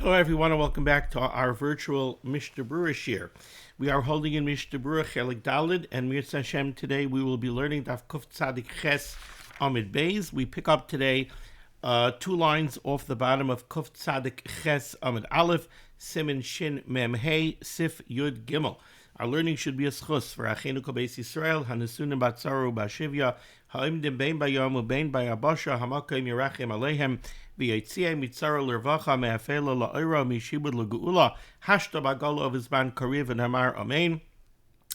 Hello everyone and welcome back to our virtual Mishnah Berurah shir. We are holding in Mishnah Berurah Chelik Daled, and Mirz Hashem today we will be learning Daf Kuf Tzadik Ches Amid Beis. We pick up today 2 lines off the bottom of Kuf Tzadik Ches Amid Aleph, Simin Shin Mem Hey, Sif Yud Gimel. Our learning should be a schus for Achenu Kol Beis Yisrael, Hanesunim Batzaru Bashivya, Ha'imdim Bein Bayom Ubein Bayabasha, Hamakim Yerachem Alehem, V'yetzieh Mitzara L'Rvacha Me'afela La'ira Mishibud L'Geula, Hashta Bagala of Izban Kariv and Hamar Amen.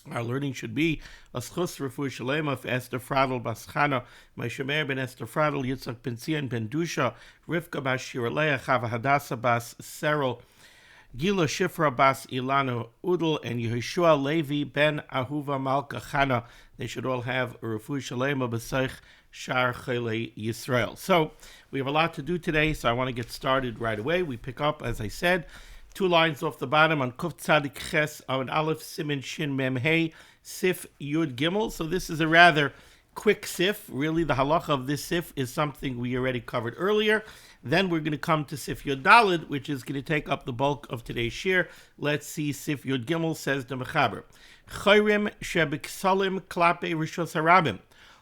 Our learning should be a schus refu shalema for Esther Fradel Baschana, Meishamer ben Esther Fradel, Yitzchak ben Tzion ben Dusha, Rivka bas Shiraleah, Chava Hadassah bas Serel, Gila Shifra bas Ilana Udal, and Yehoshua Levi ben Ahuva Malka Chana. They should all have a refu shalema b'seich Shar Chele Yisrael. So we have a lot to do today, so I want to get started right away. We pick up, as I said, 2 lines off the bottom on Kuf Tzadik Ches on Aleph Simin Shin Mem Hey Sif Yud Gimel. So this is a rather quick sif. Really, the halacha of this sif is something we already covered earlier. Then we're going to come to Sif Yud Daled, which is going to take up the bulk of today's shir. Let's see Sif Yud Gimel, says the Mechaber. Chayrim shebiksalim klape rishos harabim.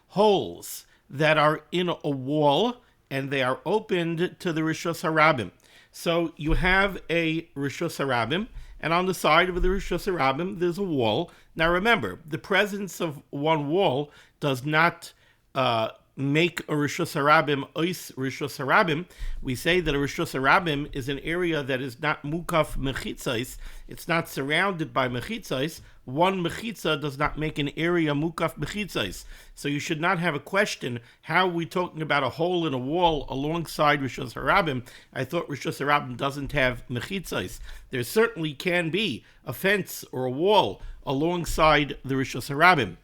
Holes that are in a wall and they are opened to the rishos harabim. So you have a rishos harabim, and on the side of the rishos harabim there's a wall. Now remember, the presence of one wall does not make a rishos harabim ois rishos harabim. We say that a rishos harabim is an area that is not mukaf mechitzais. It's not surrounded by mechitzais. One mechitza does not make an area mukaf mechitzais. So you should not have a question, how are we talking about a hole in a wall alongside rishos harabim? I thought rishos harabim doesn't have mechitzais. There certainly can be a fence or a wall alongside the rishos harabim.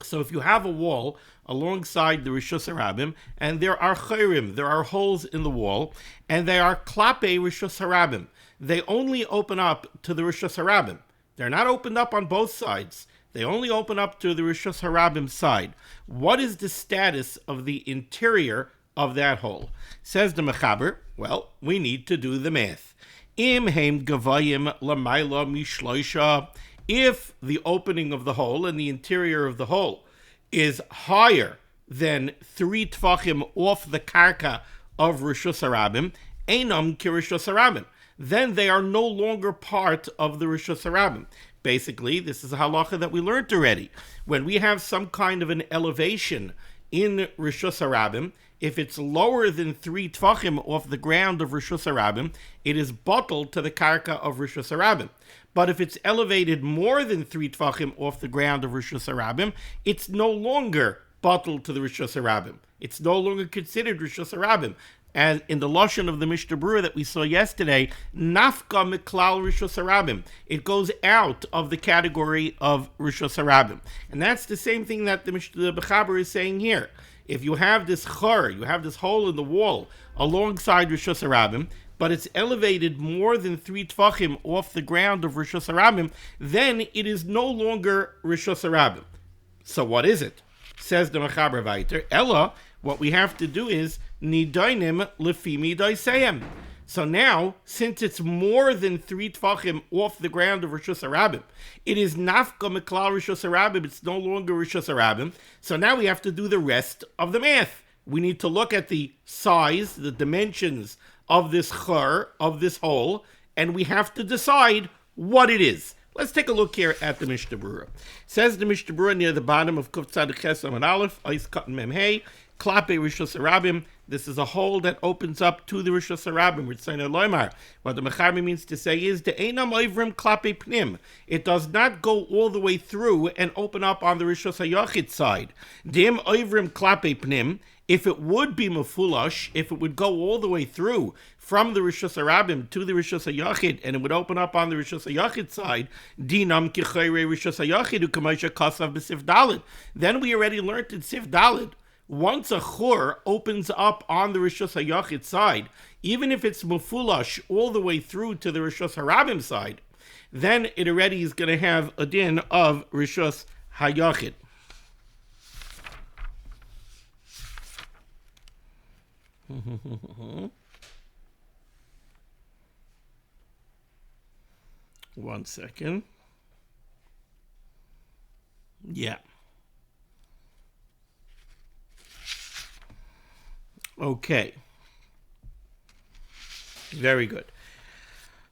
So if you have a wall alongside the rishos harabim, and there are chayrim, there are holes in the wall, and they are klape rishos harabim, they only open up to the rishos harabim. They're not opened up on both sides. They only open up to the rishos harabim side. What is the status of the interior of that hole? Says the Mechaber, well, we need to do the math. Im heim gavayim lamayla mishloisha. If the opening of the hole and the interior of the hole is higher than 3 tfachim off the karka of rishos harabim, einam kirishos harabim, then they are no longer part of the rishos harabim. Basically, this is a halacha that we learned already. When we have some kind of an elevation in rishos harabim, if it's lower than 3 tfachim off the ground of rishos harabim, it is bottled to the karka of rishos harabim. But if it's elevated more than 3 tfachim off the ground of rishos harabim, it's no longer bottled to the rishos harabim. It's no longer considered rishos harabim. And in the lashon of the Mishnah Berurah that we saw yesterday, nafka miklal rishos harabim, it goes out of the category of rishos harabim. And that's the same thing that the Mechaber is saying here. If you have this chor, you have this hole in the wall alongside rishos harabim, but it's elevated more than 3 tfachim off the ground of rishos harabim, then it is no longer rishos harabim. So what is it? Says the Mechaber weiter, Ella, what we have to do is nidainim lefimi daisayim. So now, since it's more than 3 tfachim off the ground of rishos harabim, it is nafka miklal rishos harabim, it's no longer rishos harabim. So now we have to do the rest of the math. We need to look at the size, the dimensions of this chor, of this hole, and we have to decide what it is. Let's take a look here at the Mishnah Berurah. Says the Mishnah Berurah near the bottom of Kuf Tzadik Ches Amud Aleph, Ois Katan Mem Hey, Klape rishos harabim. This is a hole that opens up to the rishos harabim. What the Mechaber means to say is the einam oivrim klape pnim. It does not go all the way through and open up on the rishos hayachid side. Dim oivrim klape pnim. If it would be mefulash, if it would go all the way through from the rishos harabim to the rishos hayachid, and it would open up on the rishos hayachid side, dinam kichayre rishos hayachid u'kamaycha kasav b'sif daled. Then we already learned in sif daled. Once a chur opens up on the rishos hayachid side, even if it's mefulash all the way through to the rishos harabim side, then it already is going to have a din of rishos hayachid. 1 second. Yeah. Okay. Very good.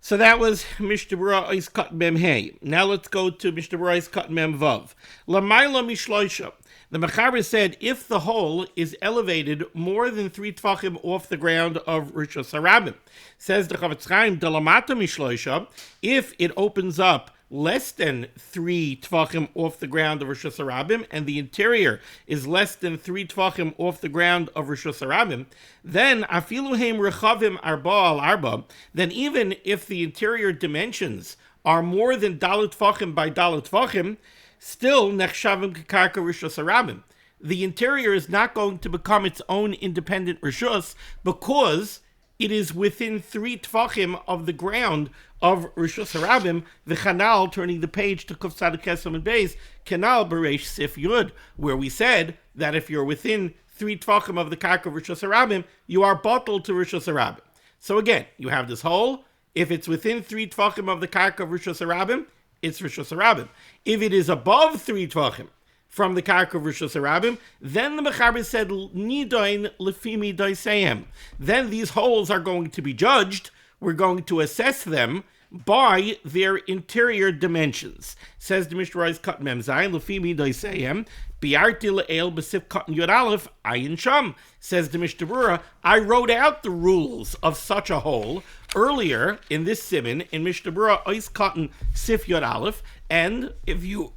So that was Mishnah Berurah Ois Kat Mem Hey. Now let's go to Mishnah Berurah Ois Kat Mem Vav. Lamayla Mishloisha. The Mechaber said if the hole is elevated more than 3 tfachim off the ground of Rishos HaRabim. Says the Chavetz Chaim, Dalamata Mishloisha, if it opens up less than 3 tfachim off the ground of Rishos HaRabim, and the interior is less than 3 tfachim off the ground of Rishos HaRabim, then afilu heim rechavim arba al arba, then even if the interior dimensions are more than dalet tfachim by dalet tfachim, still nechshavim kekarka Rishos HaRabim. The interior is not going to become its own independent rishus because it is within 3 tfachim of the ground of Rishos HaRabim. The Chanal, turning the page to Kuf Tzadik Kesem and Beis, Kanal Bereish Sif Yud, where we said that if you're within 3 tfachim of the karka of Rishos HaRabim, you are bottled to Rishos HaRabim. So again, you have this hole. If it's within 3 tfachim of the karka of Rishos HaRabim, it's Rishos HaRabim. If it is above 3 tfachim from the karka of Rishos HaRabim, then the Mechaber said, Nidoin lefimi doisayim. Then these holes are going to be judged. We're going to assess them by their interior dimensions. Says the Mishnah Berurah Kat Mem Zayin, lefimi doisayim, biarti le'el b'sif katan yud aleph ayin sham. Says the Mishnah Berurah, I wrote out the rules of such a hole earlier in this siman in Mishnah Berurah Ois Katan Sif Yud Aleph, and if you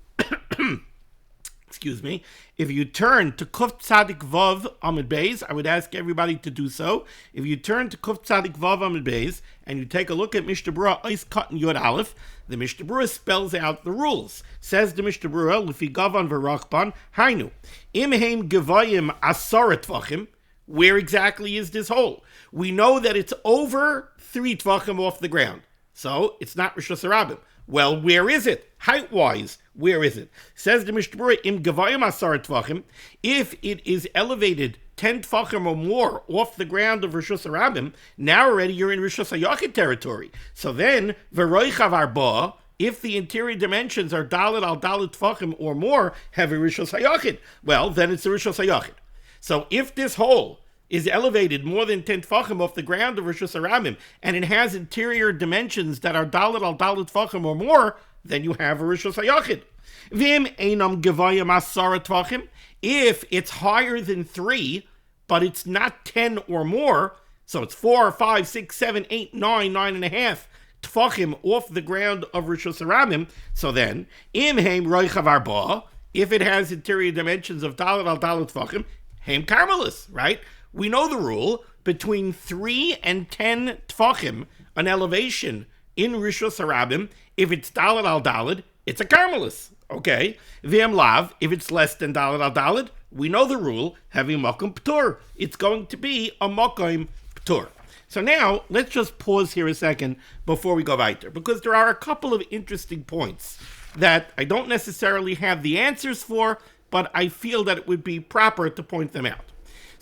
excuse me, if you turn to Kuf Tzadik Vav Amud Beis, I would ask everybody to do so. If you turn to Kuf Tzadik Vav Amud Beis and you take a look at Mishnah Berurah Ois Katan Yud Aleph, the Mishnah Berurah spells out the rules. Says the Mishnah Berurah, Lefi Gavan v'Rachban, Hainu, Im heim Gevayim Asara Tvachim. Where exactly is this hole? We know that it's over 3 tvachim off the ground. So it's not Rishos HaRabim. Well, where is it? Height-wise, where is it? Says the Mishnah Berurah, Im Gevayim Asar Tvachim, if it is elevated 10 tvachim or more off the ground of Rishos HaRabim, now already you're in Rishos HaYachid territory. So then, V'roichav arba, if the interior dimensions are dalet al dalet tvachim or more, have a Rishos HaYachid. Well, then it's a Rishos HaYachid. So if this hole is elevated more than 10 tfachim off the ground of Rishos HaRabim, and it has interior dimensions that are dalet al dalet tfachim or more, then you have a Rishos HaYachid. Vim einam gevayim asara tfachim, if it's higher than 3, but it's not 10 or more, so it's 4, 5, 6, 7, 8, 9, 9.5 tfachim off the ground of Rishos HaRabim, so then, im heim roichav arba, if it has interior dimensions of dalet al dalet tfachim, heim karmelis, right? We know the rule, between 3 and 10 tfachim, an elevation in Rishos HaRabim, if it's dalet al dalet, it's a karmelis, okay? V'em lav, if it's less than dalet al dalet, we know the rule, having makom p'tur, it's going to be a makom p'tur. So now, let's just pause here a second before we go weiter, because there are a couple of interesting points that I don't necessarily have the answers for, but I feel that it would be proper to point them out.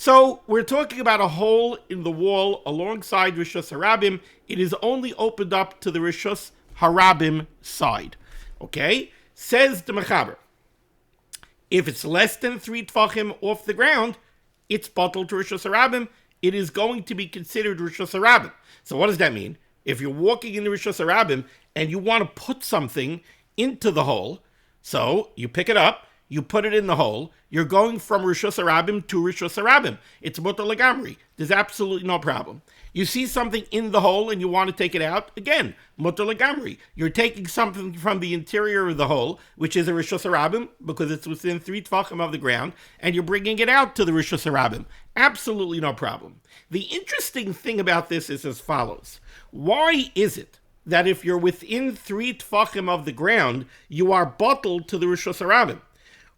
So we're talking about a hole in the wall alongside Rishos HaRabim. It is only opened up to the Rishos HaRabim side. Okay? Says the Mechaber, if it's less than 3 tfachim off the ground, it's bottled to Rishos HaRabim. It is going to be considered Rishos HaRabim. So what does that mean? If you're walking in the Rishos HaRabim and you want to put something into the hole, so you pick it up, you put it in the hole, you're going from Rishos HaRabim to Rishos HaRabim. It's mutar legamri. There's absolutely no problem. You see something in the hole and you want to take it out, again, mutar legamri. You're taking something from the interior of the hole, which is a Rishos HaRabim, because it's within 3 tfachim of the ground, and you're bringing it out to the Rishos HaRabim. Absolutely no problem. The interesting thing about this is as follows. Why is it that if you're within 3 tfachim of the ground, you are bottled to the Rishos HaRabim?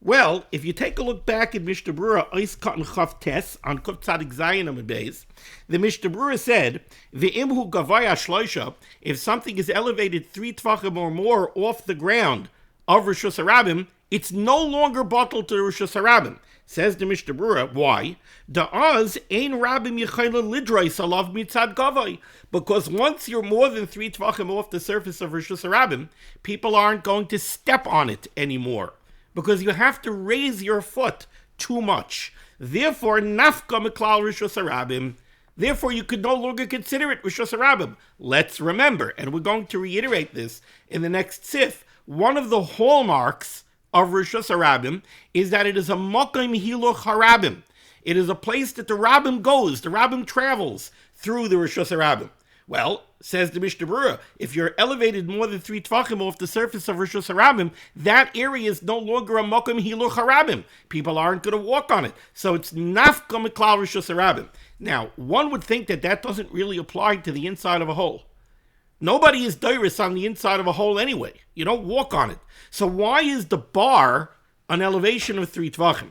Well, if you take a look back at Mishnah Berurah Ois Katan Chav Tes on Kuf Tzadik Zayin Amud Beis, the Mishnah Berurah said, "Ve'imhu gavaya shloisha," if something is elevated 3 tfachim or more off the ground of Rishos HaRabim, it's no longer bottled to Rishos HaRabim. Says the Mishnah Berurah, why? Da'az ein rabim yechayla lidrois alav mitzad gavai. Because once you're more than 3 tvachim off the surface of Rishus Harabim, people aren't going to step on it anymore. Because you have to raise your foot too much. Therefore, nafka miklal Rishus Harabim. Therefore, you could no longer consider it Rishus Harabim. Let's remember, and we're going to reiterate this in the next sif, one of the hallmarks of Rishus Harabim is that it is a Mokim Hiluch Harabim. It is a place that the Rabbim goes, the Rabbim travels through the Rishus Harabim. Well, says the Mishnah Berurah, if you're elevated more than 3 tvachim off the surface of Rishus Harabim, that area is no longer a Mokim Hiluch Harabim. People aren't going to walk on it. So it's Nafka Miklal Rishus Harabim. Now, one would think that that doesn't really apply to the inside of a hole. Nobody is doiris on the inside of a hole anyway. You don't walk on it. So why is the bar an elevation of 3 tvachim?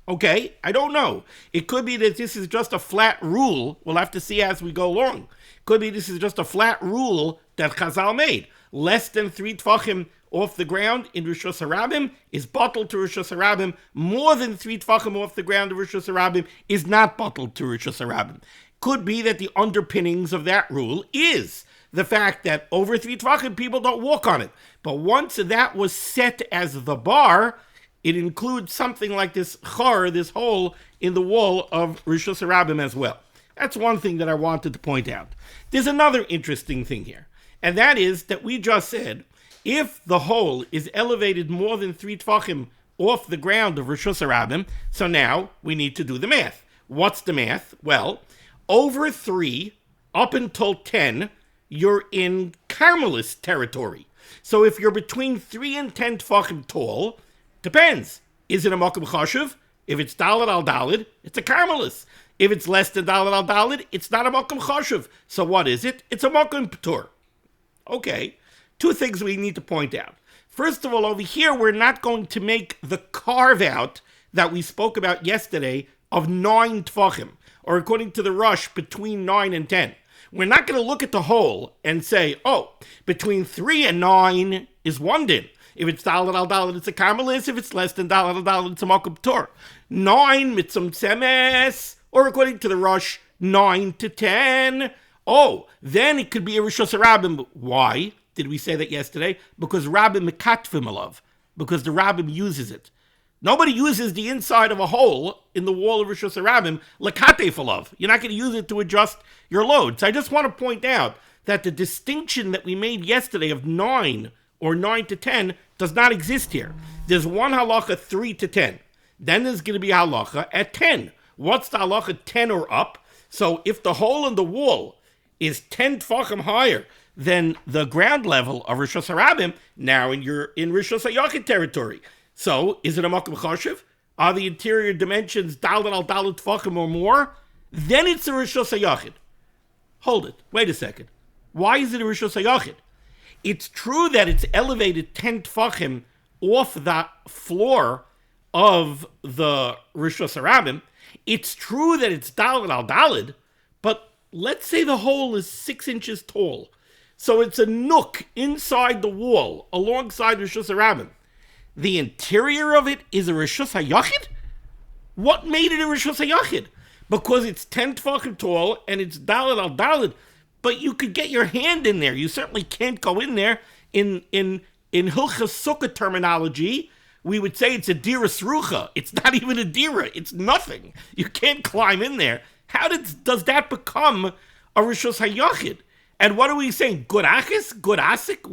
Okay, I don't know. It could be that this is just a flat rule. We'll have to see as we go along. Could be this is just a flat rule that Chazal made. Less than 3 tvachim off the ground in Rishus Harabim is bottled to Rishus Harabim. More than 3 tvachim off the ground in Rishus Harabim is not bottled to Rishus Harabim. Could be that the underpinnings of that rule is the fact that over 3 tvachim people don't walk on it. But once that was set as the bar, it includes something like this chor, this hole in the wall of Rishus Harabim as well. That's one thing that I wanted to point out. There's another interesting thing here, and that is that we just said if the hole is elevated more than 3 tvachim off the ground of Rishus Harabim, so now we need to do the math. What's the math? Well, over 3 up until 10, you're in Carmelist territory. So if you're between 3 and 10 tvachim tall, depends. Is it a Mokum Chashuv? If it's Daled al Daled, it's a Carmelist. If it's less than Daled al Daled, it's not a Mokum Chashuv. So what is it? It's a Mokum P'tur. Okay, 2 things we need to point out. First of all, over here, we're not going to make the carve-out that we spoke about yesterday of 9 tvachim, or according to the Rush, between 9 and 10. We're not going to look at the hole and say, oh, between 3 and 9 is 1 din. If it's Daled al Daled, it's a Carmelist. If it's less than Daled al Daled, it's a Mokum P'tur. 9 mitzum tzemes, or according to the Rush, 9 to 10. Oh, then it could be a Rishus Harabim. Why did we say that yesterday? Because Rabbim mekatvim alav. Because the Rabbim uses it. Nobody uses the inside of a hole in the wall of Rishus Harabim lekatef alav. You're not going to use it to adjust your load. So I just want to point out that the distinction that we made yesterday of 9 or 9 to 10 does not exist here. There's one halacha 3 to 10. Then there's going to be a halacha at 10. What's the halacha 10 or up? So if the hole in the wall is 10 tvachim higher than the ground level of Rishus Harabim, now you're in Rishus HaYachid territory. So is it a Mokum Chashuv? Are the interior dimensions Daled al Daled tvachim or more? Then it's a Rishus HaYachid. Hold it. Wait a second. Why is it a Rishus HaYachid? It's true that it's elevated 10 tvachim off the floor of the Rishus Harabim. It's true that it's Daled al Daled, but let's say the hole is 6 inches tall. So it's a nook inside the wall alongside Rishus Harabim. The interior of it is a Rishus HaYachid? What made it a Rishus HaYachid? Because it's 10 tvachim tall and it's Daled al Daled, but you could get your hand in there. You certainly can't go in there. In Hilchas Sukkah terminology, we would say it's a diras rucha. It's not even a dira. It's nothing. You can't climb in there. How does that become a Rishus HaYachid? And what are we saying? Good achis? Good asik?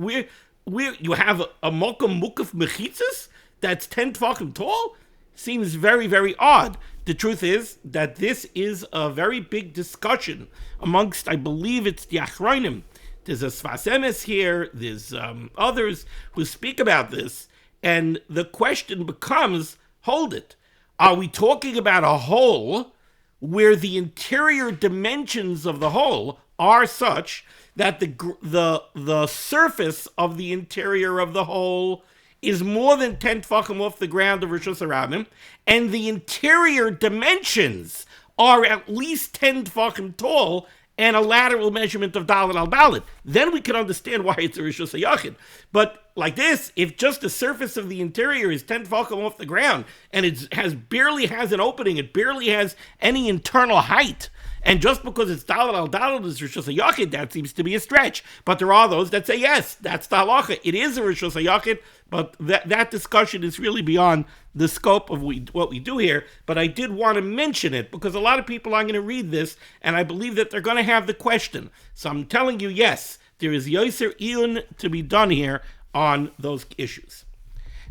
Where you have a mokum mukaf mechitzas that's 10 tvachim tall? Seems very, very odd. The truth is that this is a very big discussion amongst, I believe it's the Achronim. There's a Sfas Emes here. There's others who speak about this. And the question becomes, hold it. Are we talking about a hole where the interior dimensions of the hole are such that the surface of the interior of the hole is more than 10 tvachim off the ground of Rishus Harabim, and the interior dimensions are at least 10 tvachim tall, and a lateral measurement of Dalet al Dalet. Then we can understand why it's a Rishus HaYachid. But like this, if just the surface of the interior is 10 tefachim off the ground, and it barely has an opening, it barely has any internal height, and just because it's Dalet al Dalet is Rishus HaYachid, that seems to be a stretch. But there are those that say, yes, that's the halacha. It is a Rishus HaYachid, but that discussion is really beyond the scope of what we do here. But I did want to mention it because a lot of people are going to read this, and I believe that they're going to have the question. So I'm telling you, yes, there is Yoser Iyun to be done here on those issues.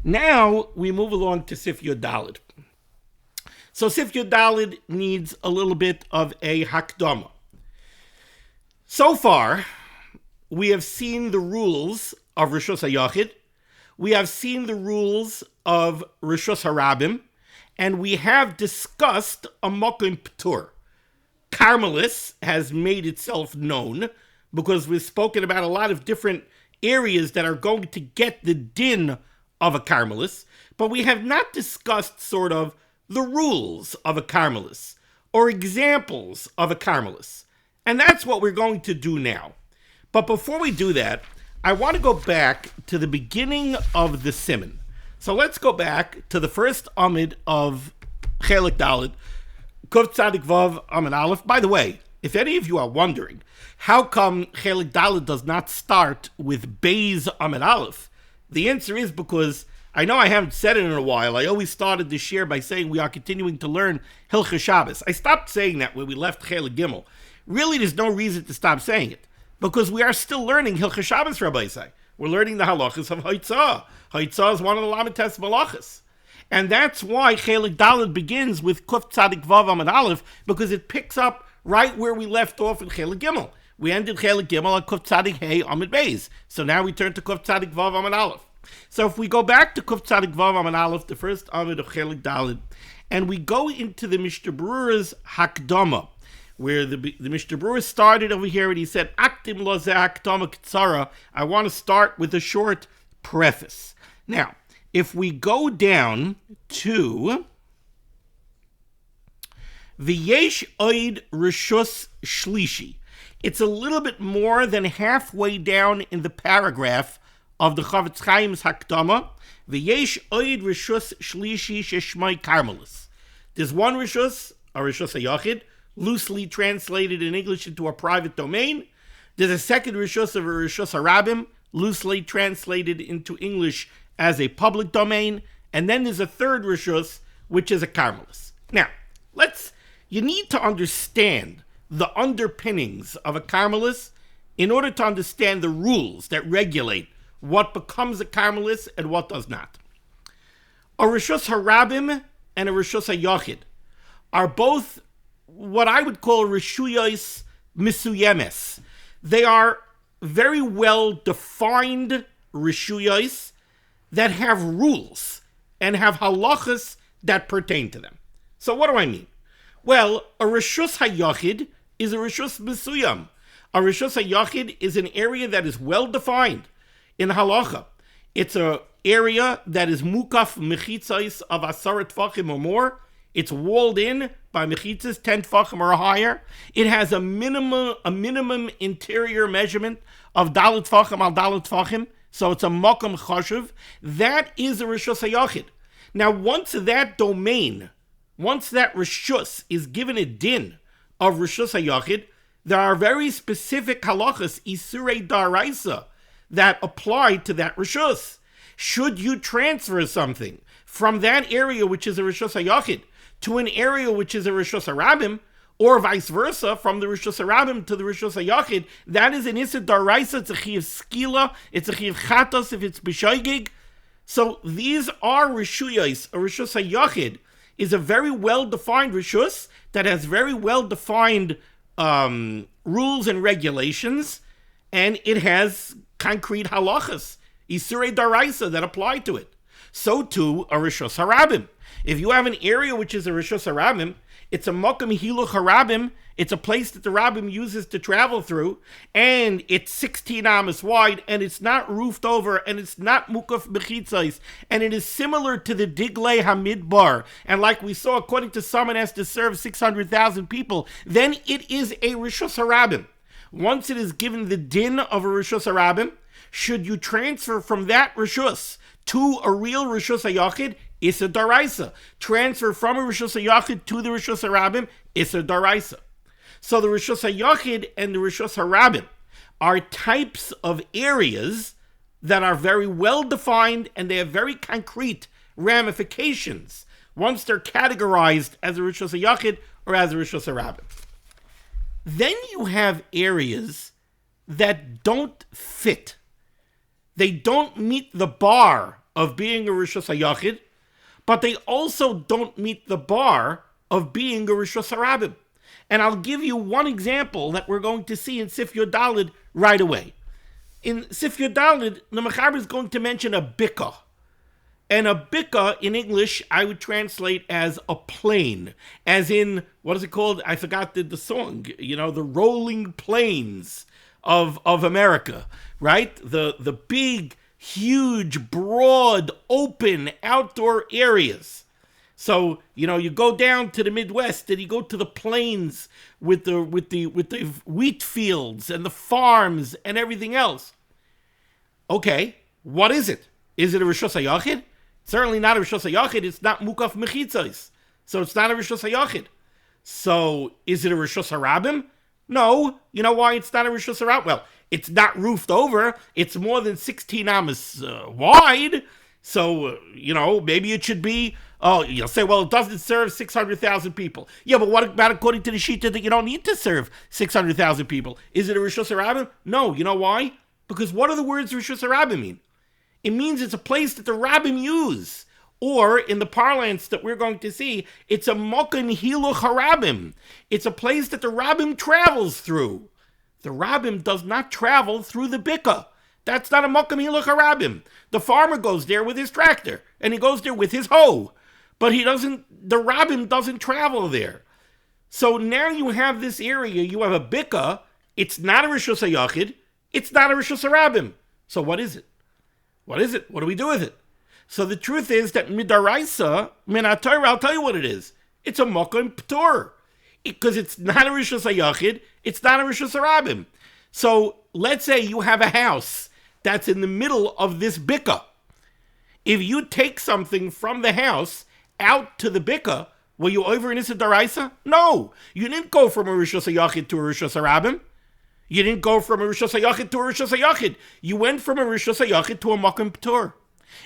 Now we move along to Sif Yud Daled. So Sif Yud Daled needs a little bit of a hakdama. So far, we have seen the rules of Rishus HaYachid, we have seen the rules of Rishus HaRabim, and we have discussed a Mokim P'tur. Carmelis has made itself known because we've spoken about a lot of different areas that are going to get the din of a Carmelis, but we have not discussed sort of the rules of a Carmelis or examples of a Carmelis. And that's what we're going to do now. But before we do that, I want to go back to the beginning of the Siman. So let's go back to the first Amid of Chelik Dalet, Kuf Tzadik Vav Amid Aleph. By the way, if any of you are wondering, how come Chelik Dalet does not start with Beis Amid Aleph? The answer is because I know I haven't said it in a while. I always started this year by saying we are continuing to learn Hilchos Shabbos. I stopped saying that when we left Chelik Gimel. Really, there's no reason to stop saying it, because we are still learning Hilchos Shabbos, Rabbi Isai. We're learning the halachas of HaTorah. HaTorah is one of the Lamites Malachas. And that's why Chelik Dalet begins with Kuf Tzadik Vav Amid Aleph, because it picks up right where we left off in Chelik Gimel. We ended Chelik Gimel at Kuf Tzadik Hey Amid Beis. So now we turn to Kuf Tzadik Vav Amid Aleph. So if we go back to Kuf Tzadik Vav Amid Aleph, the first Amid of Chelik Dalet, and we go into the Mishnah Berurah's Hakdama, where the Mishnah Berurah started over here, and he said, Aktim lo ze hakdama k'tzara. I want to start with a short preface. Now, if we go down to V'yesh oid rishus shlishi, it's a little bit more than halfway down in the paragraph of the Chavetz Chaim's Hakdama. V'yesh oid rishus shlishi sheshmai Carmelis. There's one rishus, a Rishus HaYachid, loosely translated in English into a private domain. There's a second Rishus of a Rishus HaRabim, loosely translated into English as a public domain. And then there's a third Rishus, which is a Carmelis. Now, you need to understand the underpinnings of a Carmelis in order to understand the rules that regulate what becomes a Carmelis and what does not. A Rishus HaRabim and a Rishus HaYachid are both what I would call Rishuyos Misuyemes. They are very well defined Rishuyos that have rules and have halachas that pertain to them. So what do I mean? Well, a Rishus HaYachid is a Rishus Misuyam. A Rishus HaYachid is an area that is well defined in halacha. It's an area that is mukaf mechitzais of 10 tefachim or more. It's walled in by mechitzas 10 tefachim or higher. It has a minimum interior measurement of dalet tefachim al dalet tefachim. So it's a makam chashuv. That is a Rishus HaYachid. Now, once that domain, once that Rishus is given a din of Rishus HaYachid, there are very specific halachas, isurei daraisa, that apply to that Rishus. Should you transfer something from that area which is a Rishus HaYachid to an area which is a Rishus HaRabim, or vice versa, from the Rishus HaRabim to the Rishus HaYachid, that is an Issa Daraisa, it's a Chiv Skila, it's a Chiv Chatos if it's B'shoigig. So these are Rishuyos. A Rishus HaYachid is a very well-defined Rishus that has very well-defined rules and regulations, and it has concrete halachas, Isurei Daraisa, that apply to it. So too, a Rishus HaRabim. If you have an area which is a Rishus HaRabim, It's a Mokum Hiluch HaRabim. It's a place that the Rabbim uses to travel through, and it's 16 amas wide, and it's not roofed over, and it's not Mukaf Mechitzais, and it is similar to the Diglei Hamidbar. And like we saw, according to some, it has to serve 600,000 people. Then it is a Rishus HaRabim. Once it is given the din of a Rishus HaRabim, should you transfer from that Rishus to a real Rishus HaYachid, Issa Daraisa. Transfer from a Rishus HaYachid to the Rishus HaRabim, Issa Daraisa. So the Rishus HaYachid and the Rishus HaRabim are types of areas that are very well defined, and they have very concrete ramifications once they're categorized as a Rishus HaYachid or as a Rishus HaRabim. Then you have areas that don't fit. They don't meet the bar of being a Rishus HaYachid, but they also don't meet the bar of being a Rishus HaRabim. And I'll give you one example that we're going to see in Sif Yud Daled right away. In Sif Yud Daled, the Mechaber is going to mention a bika. And a bika in English, I would translate as a plain. As in, what is it called? I forgot the song. The rolling plains of America, right? The big, huge, broad, open, outdoor areas. So, you go down to the Midwest and you go to the plains with the wheat fields and the farms and everything else. Okay, what is it? Is it a Rishus HaYachid? Certainly not a Rishus HaYachid. It's not Mukaf Mechitzos. So it's not a Rishus HaYachid. So is it a Rishus HaRabim? No. You know why it's not a Rishus HaRabim? Well, it's not roofed over. It's more than 16 amas wide. So, maybe it should be, you'll say, well, it doesn't serve 600,000 people. Yeah, but what about according to the Shita that you don't need to serve 600,000 people? Is it a Rishus HaRabim? No. You know why? Because what do the words Rishus HaRabim mean? It means it's a place that the Rabbim use. Or, in the parlance that we're going to see, it's a Mokan Hiluch HaRabim. It's a place that the Rabbim travels through. The Rabbim does not travel through the Bika. That's not a Mokan Hiluch HaRabim. The farmer goes there with his tractor, and he goes there with his hoe. But the Rabbim doesn't travel there. So now you have this area, you have a Bika, it's not a Rishus HaYachid, it's not a Rishus HaRabim. So what is it? What is it? What do we do with it? So the truth is that midaraisa, min HaTorah, I'll tell you what it is. It's a Mokum P'tor. Because it's not a Rishus HaYachid, it's not a Rishus HaRabim. So let's say you have a house that's in the middle of this Bika. If you take something from the house out to the Bika, were you over in Issa Daraisa? No. You didn't go from a Rishus HaYachid to a Rishus HaRabim. You didn't go from a Rishus HaYachid to a Rishus HaYachid. You went from a Rishus HaYachid to a Mokum P'tor.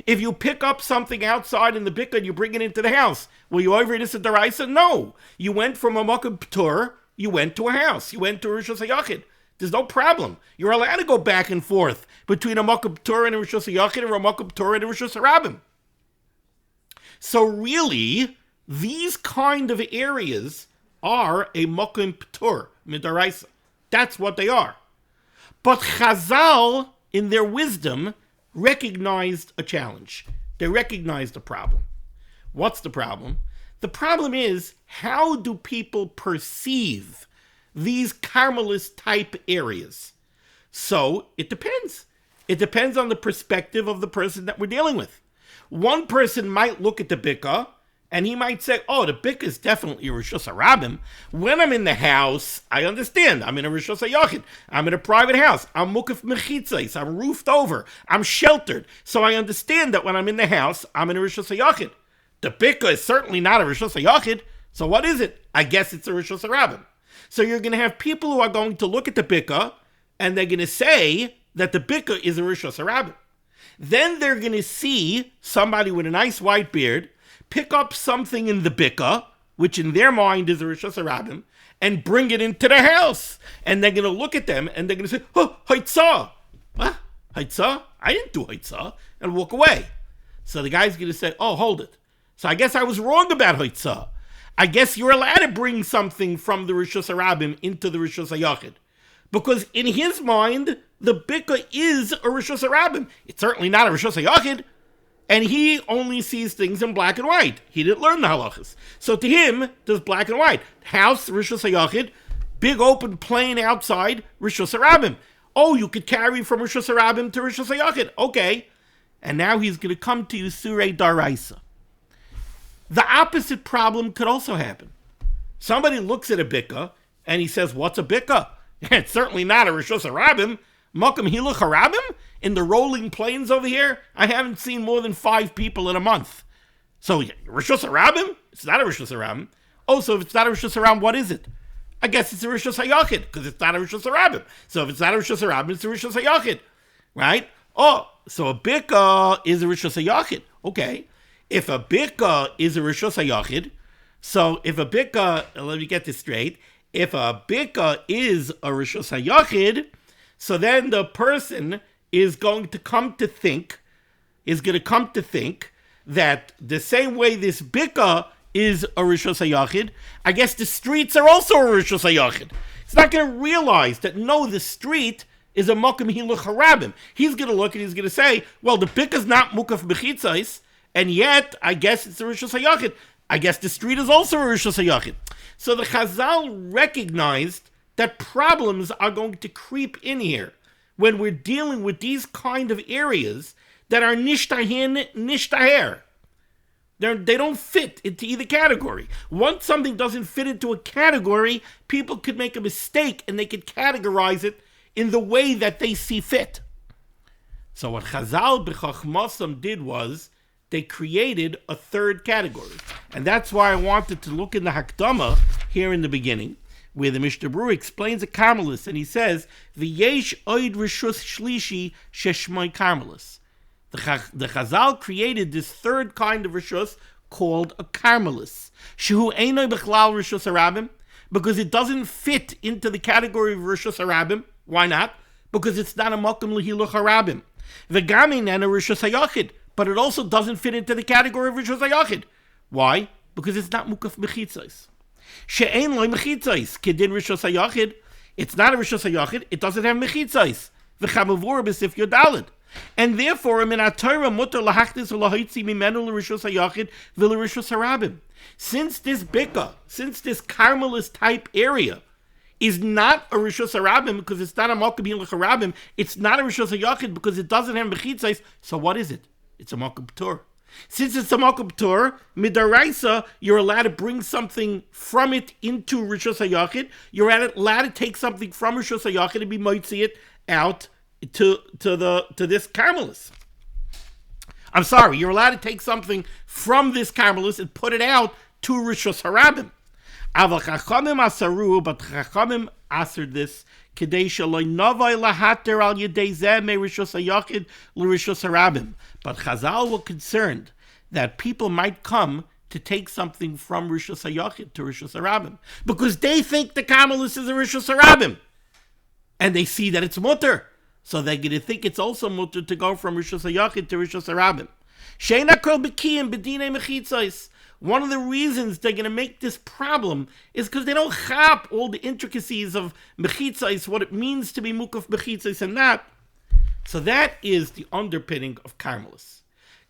If you pick up something outside in the Bika and you bring it into the house, were you over in Issa Daraisa? No. You went from a Mokum P'tor, you went to a house. You went to a Rishus HaYachid. There's no problem. You're allowed to go back and forth between a Mokum P'tor and a Rishus HaYachid or a Mokum P'tor and a Rishus HaRabim. So really, these kind of areas are a Mokum P'tor, midaraisa. That's what they are. But Chazal, in their wisdom, recognized a challenge. They recognized a problem. What's the problem? The problem is, how do people perceive these Carmelist type areas? So it depends. It depends on the perspective of the person that we're dealing with. One person might look at the Bika and he might say, oh, the Bika is definitely a Rishus HaRabim. When I'm in the house, I understand. I'm in a Rishus HaYachid. I'm in a private house. I'm Mukaf Mechitzos. I'm roofed over. I'm sheltered. So I understand that when I'm in the house, I'm in a Rishus HaYachid. The Bika is certainly not a Rishus HaYachid. So what is it? I guess it's a Rishus HaRabim. So you're going to have people who are going to look at the Bika and they're going to say that the Bika is a Rishus HaRabim. Then they're going to see somebody with a nice white beard pick up something in the Bika, which in their mind is a Rishus HaRabim, and bring it into the house. And they're going to look at them and they're going to say, oh, Haitzah. What? Haitzah? I didn't do Haitzah. And walk away. So the guy's going to say, oh, hold it. So I guess I was wrong about Haitzah. I guess you're allowed to bring something from the Rishus HaRabim into the Rishus HaYachid. Because in his mind, the Bika is a Rishus HaRabim. It's certainly not a Rishus HaYachid. And he only sees things in black and white. He didn't learn the halachas. So to him, there's black and white. House, Rishus HaYachid, big open plain outside, Rishus HaRabim. Oh, you could carry from Rishus HaRabim to Rishus HaYachid. Okay. And now he's going to come to you Surei Daraisa. The opposite problem could also happen. Somebody looks at a bikah and he says, what's a bikah? It's certainly not a Rishus HaRabim. Mokum Hiluch HaRabim? In the rolling plains over here, I haven't seen more than 5 people in a month. So, Rishus HaRabim? It's not a Rishus HaRabim. Oh, so if it's not a Rishus HaRabim, what is it? I guess it's a Rishus HaYachid, because it's not a Rishus HaRabim. So if it's not a Rishus HaRabim, it's a Rishus HaYachid. Right? Oh, so a bikah is a Rishus HaYachid. Okay. If a bikah is a Rishus HaYachid, so if a bikah, let me get this straight, if a bikah is a Rishus HaYachid, so then the person is going to come to think that the same way this bikah is a Rishus HaYachid, I guess the streets are also a Rishus HaYachid. He's not going to realize that, no, the street is a Mokum Hiluch HaRabim. He's going to look and he's going to say, well, the bikah is not Mukaf Bechitzais, and yet, I guess it's a Rishus HaYachid. I guess the street is also a Rishus HaYachid. So the Chazal recognized that problems are going to creep in here when we're dealing with these kind of areas that are nishtahin, nishtaher. They don't fit into either category. Once something doesn't fit into a category, people could make a mistake and they could categorize it in the way that they see fit. So what Chazal b'chachmasam did was they created a third category. And that's why I wanted to look in the Hakdama here in the beginning, where the Mishnah Berurah explains a Carmelis, and he says, V'yesh oid rishus shlishi sheshmai Carmelis. The Chazal created this third kind of rishus called a Carmelis. Shehu einoi b'chlal rishus harabim, because it doesn't fit into the category of rishus harabim. Why not? Because it's not a mokum lehiluch harabim. V'gamin and a rishus hayachid, but it also doesn't fit into the category of rishus hayachid. Why? Because it's not mukaf mechitzos. She'ein loy mechitzos kedin rishus hayachid. It's not a rishus hayachid. It doesn't have mechitzos. V'chamavur b'sif yodalid. And therefore, in HaTorah mutar lahachtis u'lahaitzi mimenu l'rishus hayachid v'l'rishus harabim. Since this bikah, since this Carmelis type area is not a rishus harabim because it's not a mokum hiluch harabim, it's not a rishus hayachid because it doesn't have mechitzos. So what is it? It's a mokum p'tur. Since it's a mokum p'tur, midaraisa, you're allowed to bring something from it into rishus hayachid. You're allowed to take something from rishus hayachid and be moitzi it out to this Carmelis. I'm sorry, you're allowed to take something from this Carmelis and put it out to Rishus Harabim. Aval Chachamim asaru, but Chachamim answered this, Kedei shaloi novai lahater al yedei zeh me Rishus Hayachid l'Rishus Harabim. But Chazal were concerned that people might come to take something from Rishus Hayachid to Rishus Harabim because they think the Carmelis is a Rishus Harabim, and they see that it's mutter. So they're going to think it's also mutter to go from Rishus HaYachid to Rishus HaRabim. Sheina kol b'kiyim b'dinei mechitzos. One of the reasons they're going to make this problem is because they don't chap all the intricacies of mechitzos, what it means to be mukaf mechitzos and not. So that is the underpinning of Carmelis.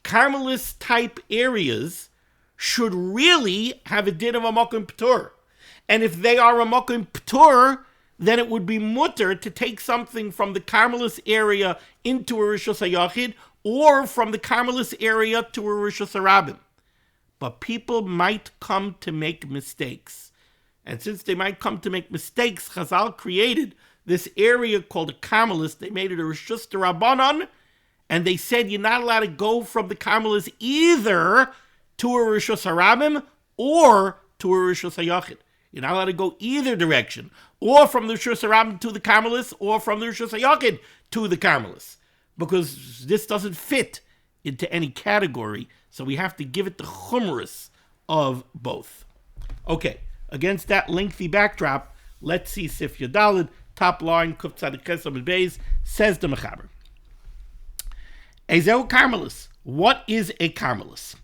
Carmelis type areas should really have a din of a mokum p'tur. And if they are a mokum p'tur, then it would be mutter to take something from the Carmelis area into a Rishus HaYachid or from the Carmelis area to a Rishus HaRabim. But people might come to make mistakes. And since they might come to make mistakes, Chazal created this area called a Carmelis. They made it a Rishus Rabbanon, and they said you're not allowed to go from the Carmelis either to a Rishus HaRabim or to a Rishus HaYachid. You're not allowed to go either direction, or from the Rishus Harabim to the Carmelis, or from the Rishus HaYachid to the Carmelis, because this doesn't fit into any category, so we have to give it the chumrus of both. Okay, against that lengthy backdrop, let's see Sif Yadalid, top line, Kuf Tzadik Ches Amud Beis, says the Mechaber. Ezeu Carmelis. What is a Carmelis?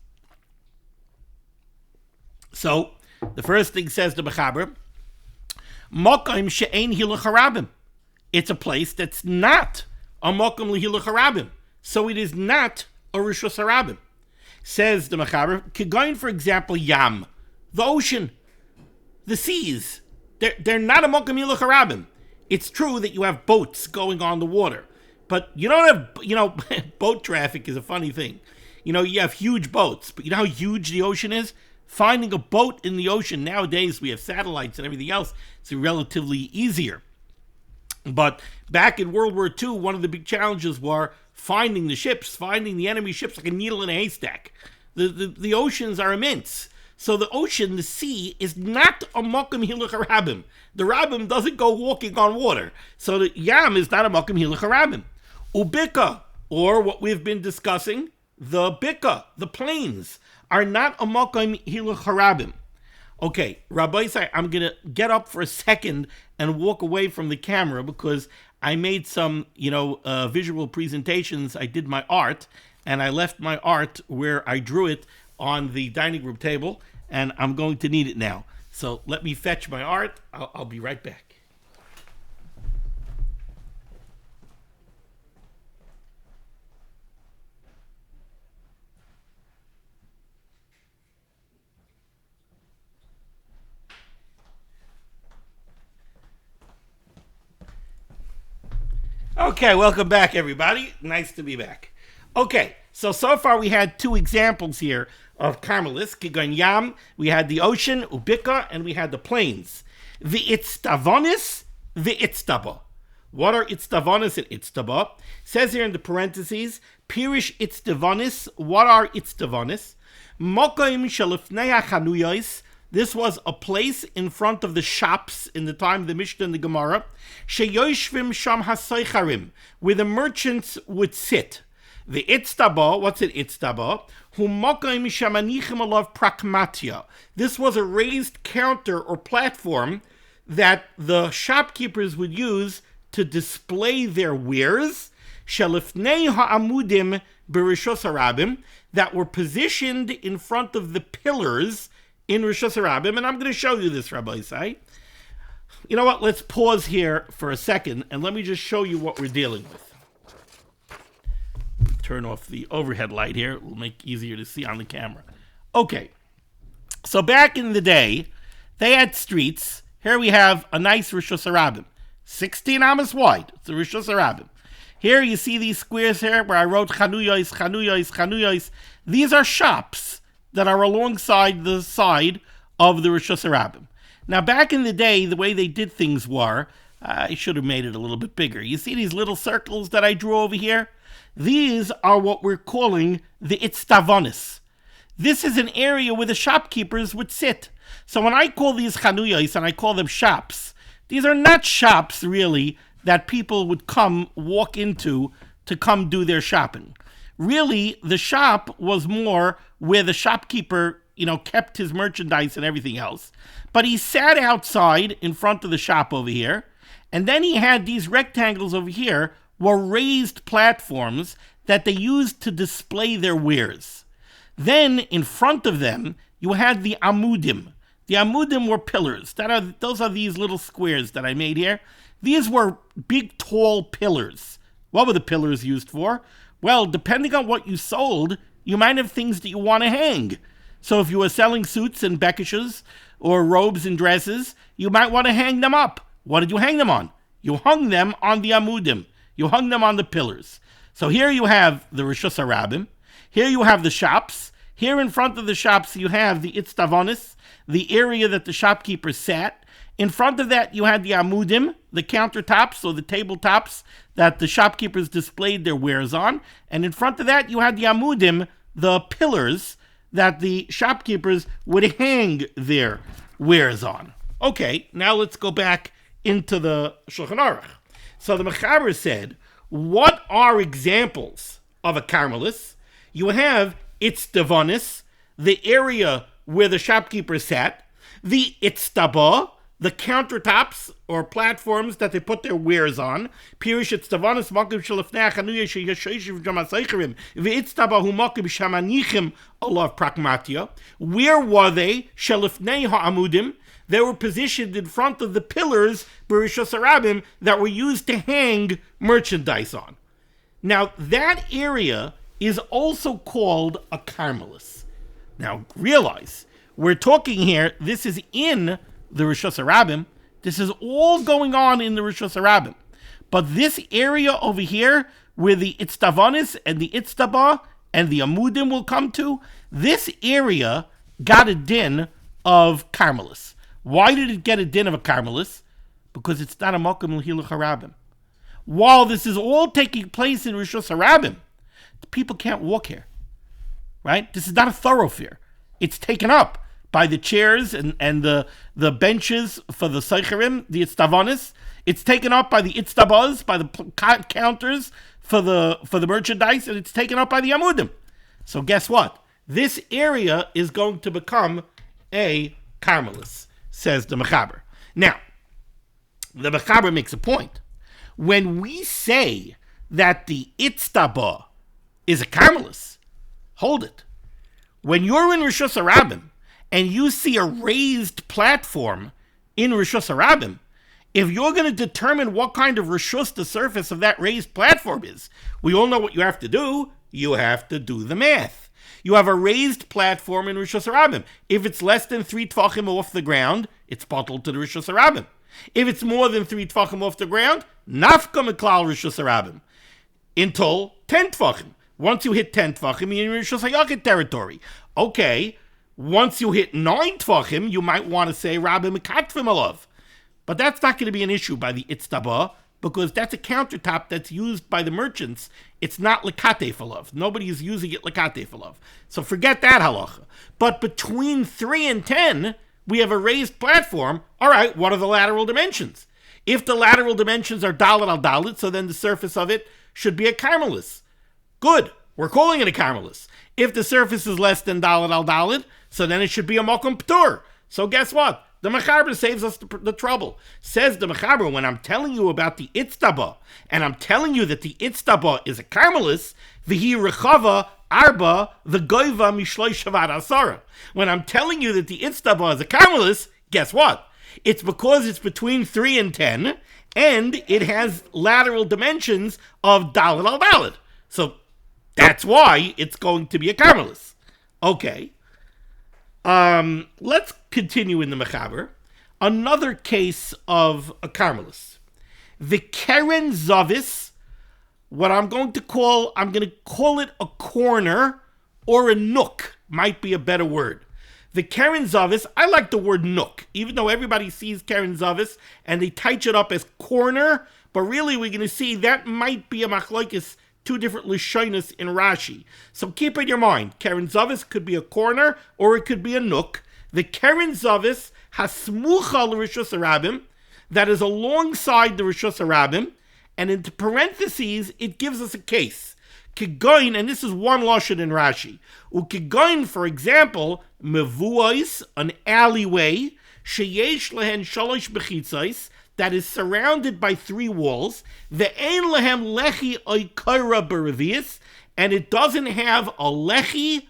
So, the first thing says the Mechaber, Mokum she'ein hiluch harabim. It's a place that's not a mokum lehiluch harabim. So it is not a Rishus Harabim. Says the Mechaber, Kigoin, for example, Yam, the ocean, the seas. They're not a Mokum Hilach Harabim. It's true that you have boats going on the water, but you don't have, boat traffic is a funny thing. You have huge boats, but you know how huge the ocean is? Finding a boat in the ocean, nowadays we have satellites and everything else, it's relatively easier. But back in World War II, one of the big challenges were finding the ships, finding the enemy ships like a needle in a haystack. The oceans are immense. So the ocean, the sea, is not a Mokum Hilach Harabim. The Rabbim doesn't go walking on water. So the Yam is not a Mokum Hilach Harabim. Ubika, or what we've been discussing, the Bika, the plains, are not a Mokum Hilach Harabim. Okay, Rabbi Isai, I'm going to get up for a second and walk away from the camera because I made some, visual presentations. I did my art, and I left my art where I drew it on the dining room table, and I'm going to need it now. So let me fetch my art. I'll be right back. Okay, welcome back, everybody. Nice to be back. Okay, so far we had two examples here of Carmelis, Kigon Yam. We had the ocean, Ubika, and we had the plains. The Itztavonis, the Itztaba. What are Itztavonis and Itztaba? Says here in the parentheses, Pirish Itztavonis. What are Itztavonis? Mokoim Shalifnei HaChanuyos. This was a place in front of the shops in the time of the Mishnah and the Gemara. Sheyoshvim Sham HaSoicharim, where the merchants would sit. The Itztaba, what's an Itztaba? Humokaim Shamanichim Alav Prakmatia. This was a raised counter or platform that the shopkeepers would use to display their wares. Shalifnei ha'amudim berishos harabim, that were positioned in front of the pillars in Rishos Harabim, and I'm going to show you this, Rabbi Isai. You know what? Let's pause here for a second, and let me just show you what we're dealing with. Turn off the overhead light here. It will make it easier to see on the camera. Okay. So back in the day, they had streets. Here we have a nice Rishos Harabim. 16 amas wide. It's a Rishos Harabim. Here you see these squares here where I wrote Chanuyos, Chanuyos, Chanuyos. These are shops that are alongside the side of the Rishos Harabim. Now, back in the day, the way they did things were, I should have made it a little bit bigger. You see these little circles that I drew over here? These are what we're calling the Itztavonis. This is an area where the shopkeepers would sit. So when I call these Chanuyos and I call them shops, these are not shops, really, that people would walk into to come do their shopping. Really, the shop was more where the shopkeeper, kept his merchandise and everything else. But he sat outside in front of the shop over here, and then he had these rectangles over here were raised platforms that they used to display their wares. Then, in front of them, you had the amudim. The amudim were pillars. Those are these little squares that I made here. These were big, tall pillars. What were the pillars used for? Well, depending on what you sold, you might have things that you want to hang. So if you were selling suits and bekishes or robes and dresses, you might want to hang them up. What did you hang them on? You hung them on the amudim. You hung them on the pillars. So here you have the Rishos Harabim. Here you have the shops. Here in front of the shops you have the Itztavonis, the area that the shopkeepers sat. In front of that you had the amudim, the countertops or the tabletops that the shopkeepers displayed their wares on. And in front of that you had the amudim, the pillars that the shopkeepers would hang their wares on. Okay, now let's go back into the Shulchan Aruch. So the Mechaber said, what are examples of a Carmelis? You have Itztavonis, the area where the shopkeepers sat, the Itztaba, the countertops or platforms that they put their wares on. Pirish Itztavonis makim shelifnei hachanuya sheyeshoishiv jamaseicherim v'itztaba hu makim shamanichim alav prakmatia. Where were they? Shelifnei ha'amudim. They were positioned in front of the pillars, Berurah Harabim, that were used to hang merchandise on. Now, that area is also called a Carmelis. Now, realize, we're talking here, this is in the Rishus HaRabim. This is all going on in the Rishus HaRabim. But this area over here, where the Itztavonis and the Itztabah and the Amudim will come to, this area got a din of Carmelis. Why did it get a din of a Carmelis? Because it's not a Mokum L'Hilach HaRabim. While this is all taking place in Rishus HaRabim, the people can't walk here. Right? This is not a thoroughfare. It's taken up by the chairs and the benches for the Seicherim, the Itztavonis. It's taken up by the Itztabaz, by the counters for the merchandise, and it's taken up by the Amudim. So guess what? This area is going to become a Carmelis, says the Mechaber. Now, the Mechaber makes a point. When we say that the Itztabah is a Carmelis, hold it. When you're in Rishus HaRabim and you see a raised platform in Rishus HaRabim, if you're going to determine what kind of Rishus the surface of that raised platform is, we all know what you have to do. You have to do the math. You have a raised platform in Rishus HaRabim. If it's less than 3 tfachim off the ground, it's bottled to the Rishus HaRabim. If it's more than 3 tfachim off the ground, nafka meklal Rishus HaRabim until 10 tfachim. Once you hit 10 tfachim, you're in Rishus HaYachid territory. Okay, once you hit 9 tfachim, you might want to say Rabbi Mekatvim Alav. But that's not going to be an issue by the Itztabah, because that's a countertop that's used by the merchants. It's not Lekatef Alav. Nobody is using it Lekatef Alav. So forget that halacha. But between 3 and 10, we have a raised platform. All right, what are the lateral dimensions? If the lateral dimensions are Dalet al Dalet, so then the surface of it should be a Carmelis. Good, we're calling it a Carmelis. If the surface is less than Dalet al Dalet, so then it should be a Mokum Ptur. So guess what? The Mechaber saves us the trouble. Says the Mechaber, when I'm telling you about the Itztabah, and I'm telling you that the Itztabah is a Carmelis, v'hi rechava arba v'goiva mishloi shavad asara. When I'm telling you that the Itztabah is a Carmelis, guess what? It's because it's between 3 and 10, and it has lateral dimensions of Dalet al Dalet. So that's why it's going to be a Carmelis. Okay. Let's continue in the Mechaber. Another case of a Carmelis. The Keren Zavis, what I'm going to call it a corner or a nook, might be a better word. The Keren Zavis, I like the word nook, even though everybody sees Keren Zavis and they touch it up as corner, but really we're going to see that might be a machlokes, 2 different lishonos in Rashi. So keep in your mind, Keren Zavis could be a corner or it could be a nook. The Keren Zavis hasmucha l'Rishus HaRabim, that is alongside the Rishus HaRabim, and into parentheses, it gives us a case. Kegoin, and this is one lashon in Rashi. Ukegoin, for example, mevuos, an alleyway, sheyesh lehen shalosh bechitzos, that is surrounded by 3 walls, ve'ein lehem lechi oikora berevius, and it doesn't have a lechi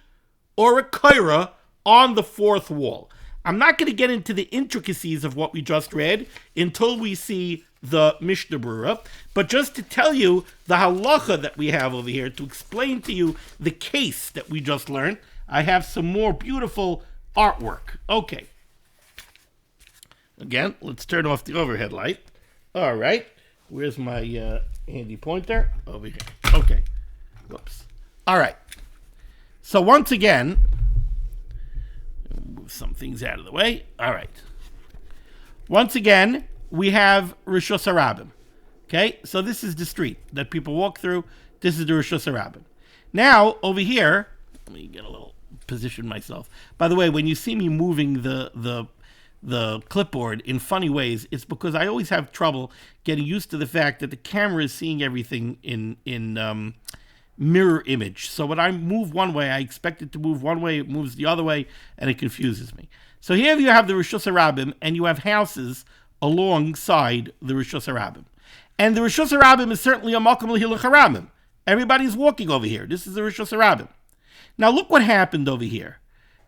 or a koira on the 4th wall. I'm not going to get into the intricacies of what we just read until we see the Mishnah Berurah, but just to tell you the halacha that we have over here, to explain to you the case that we just learned, I have some more beautiful artwork. Okay. Again, let's turn off the overhead light. All right. Where's my handy pointer? Over here. Okay. Whoops. All right. So once again, move some things out of the way. All right. Once again, we have Rishus HaRabim. Okay? So this is the street that people walk through. This is the Rishus HaRabim. Now, over here, let me get a little position myself. By the way, when you see me moving the clipboard in funny ways, it's because I always have trouble getting used to the fact that the camera is seeing everything in mirror image. So when I move one way, I expect it to move one way, it moves the other way, and it confuses me. So here you have the Rishus HaRabim, and you have houses alongside the Rishus HaRabim. And the Rishus HaRabim is certainly a Makom L'Hilach HaRabim. Everybody's walking over here. This is the Rishus HaRabim. Now look what happened over here.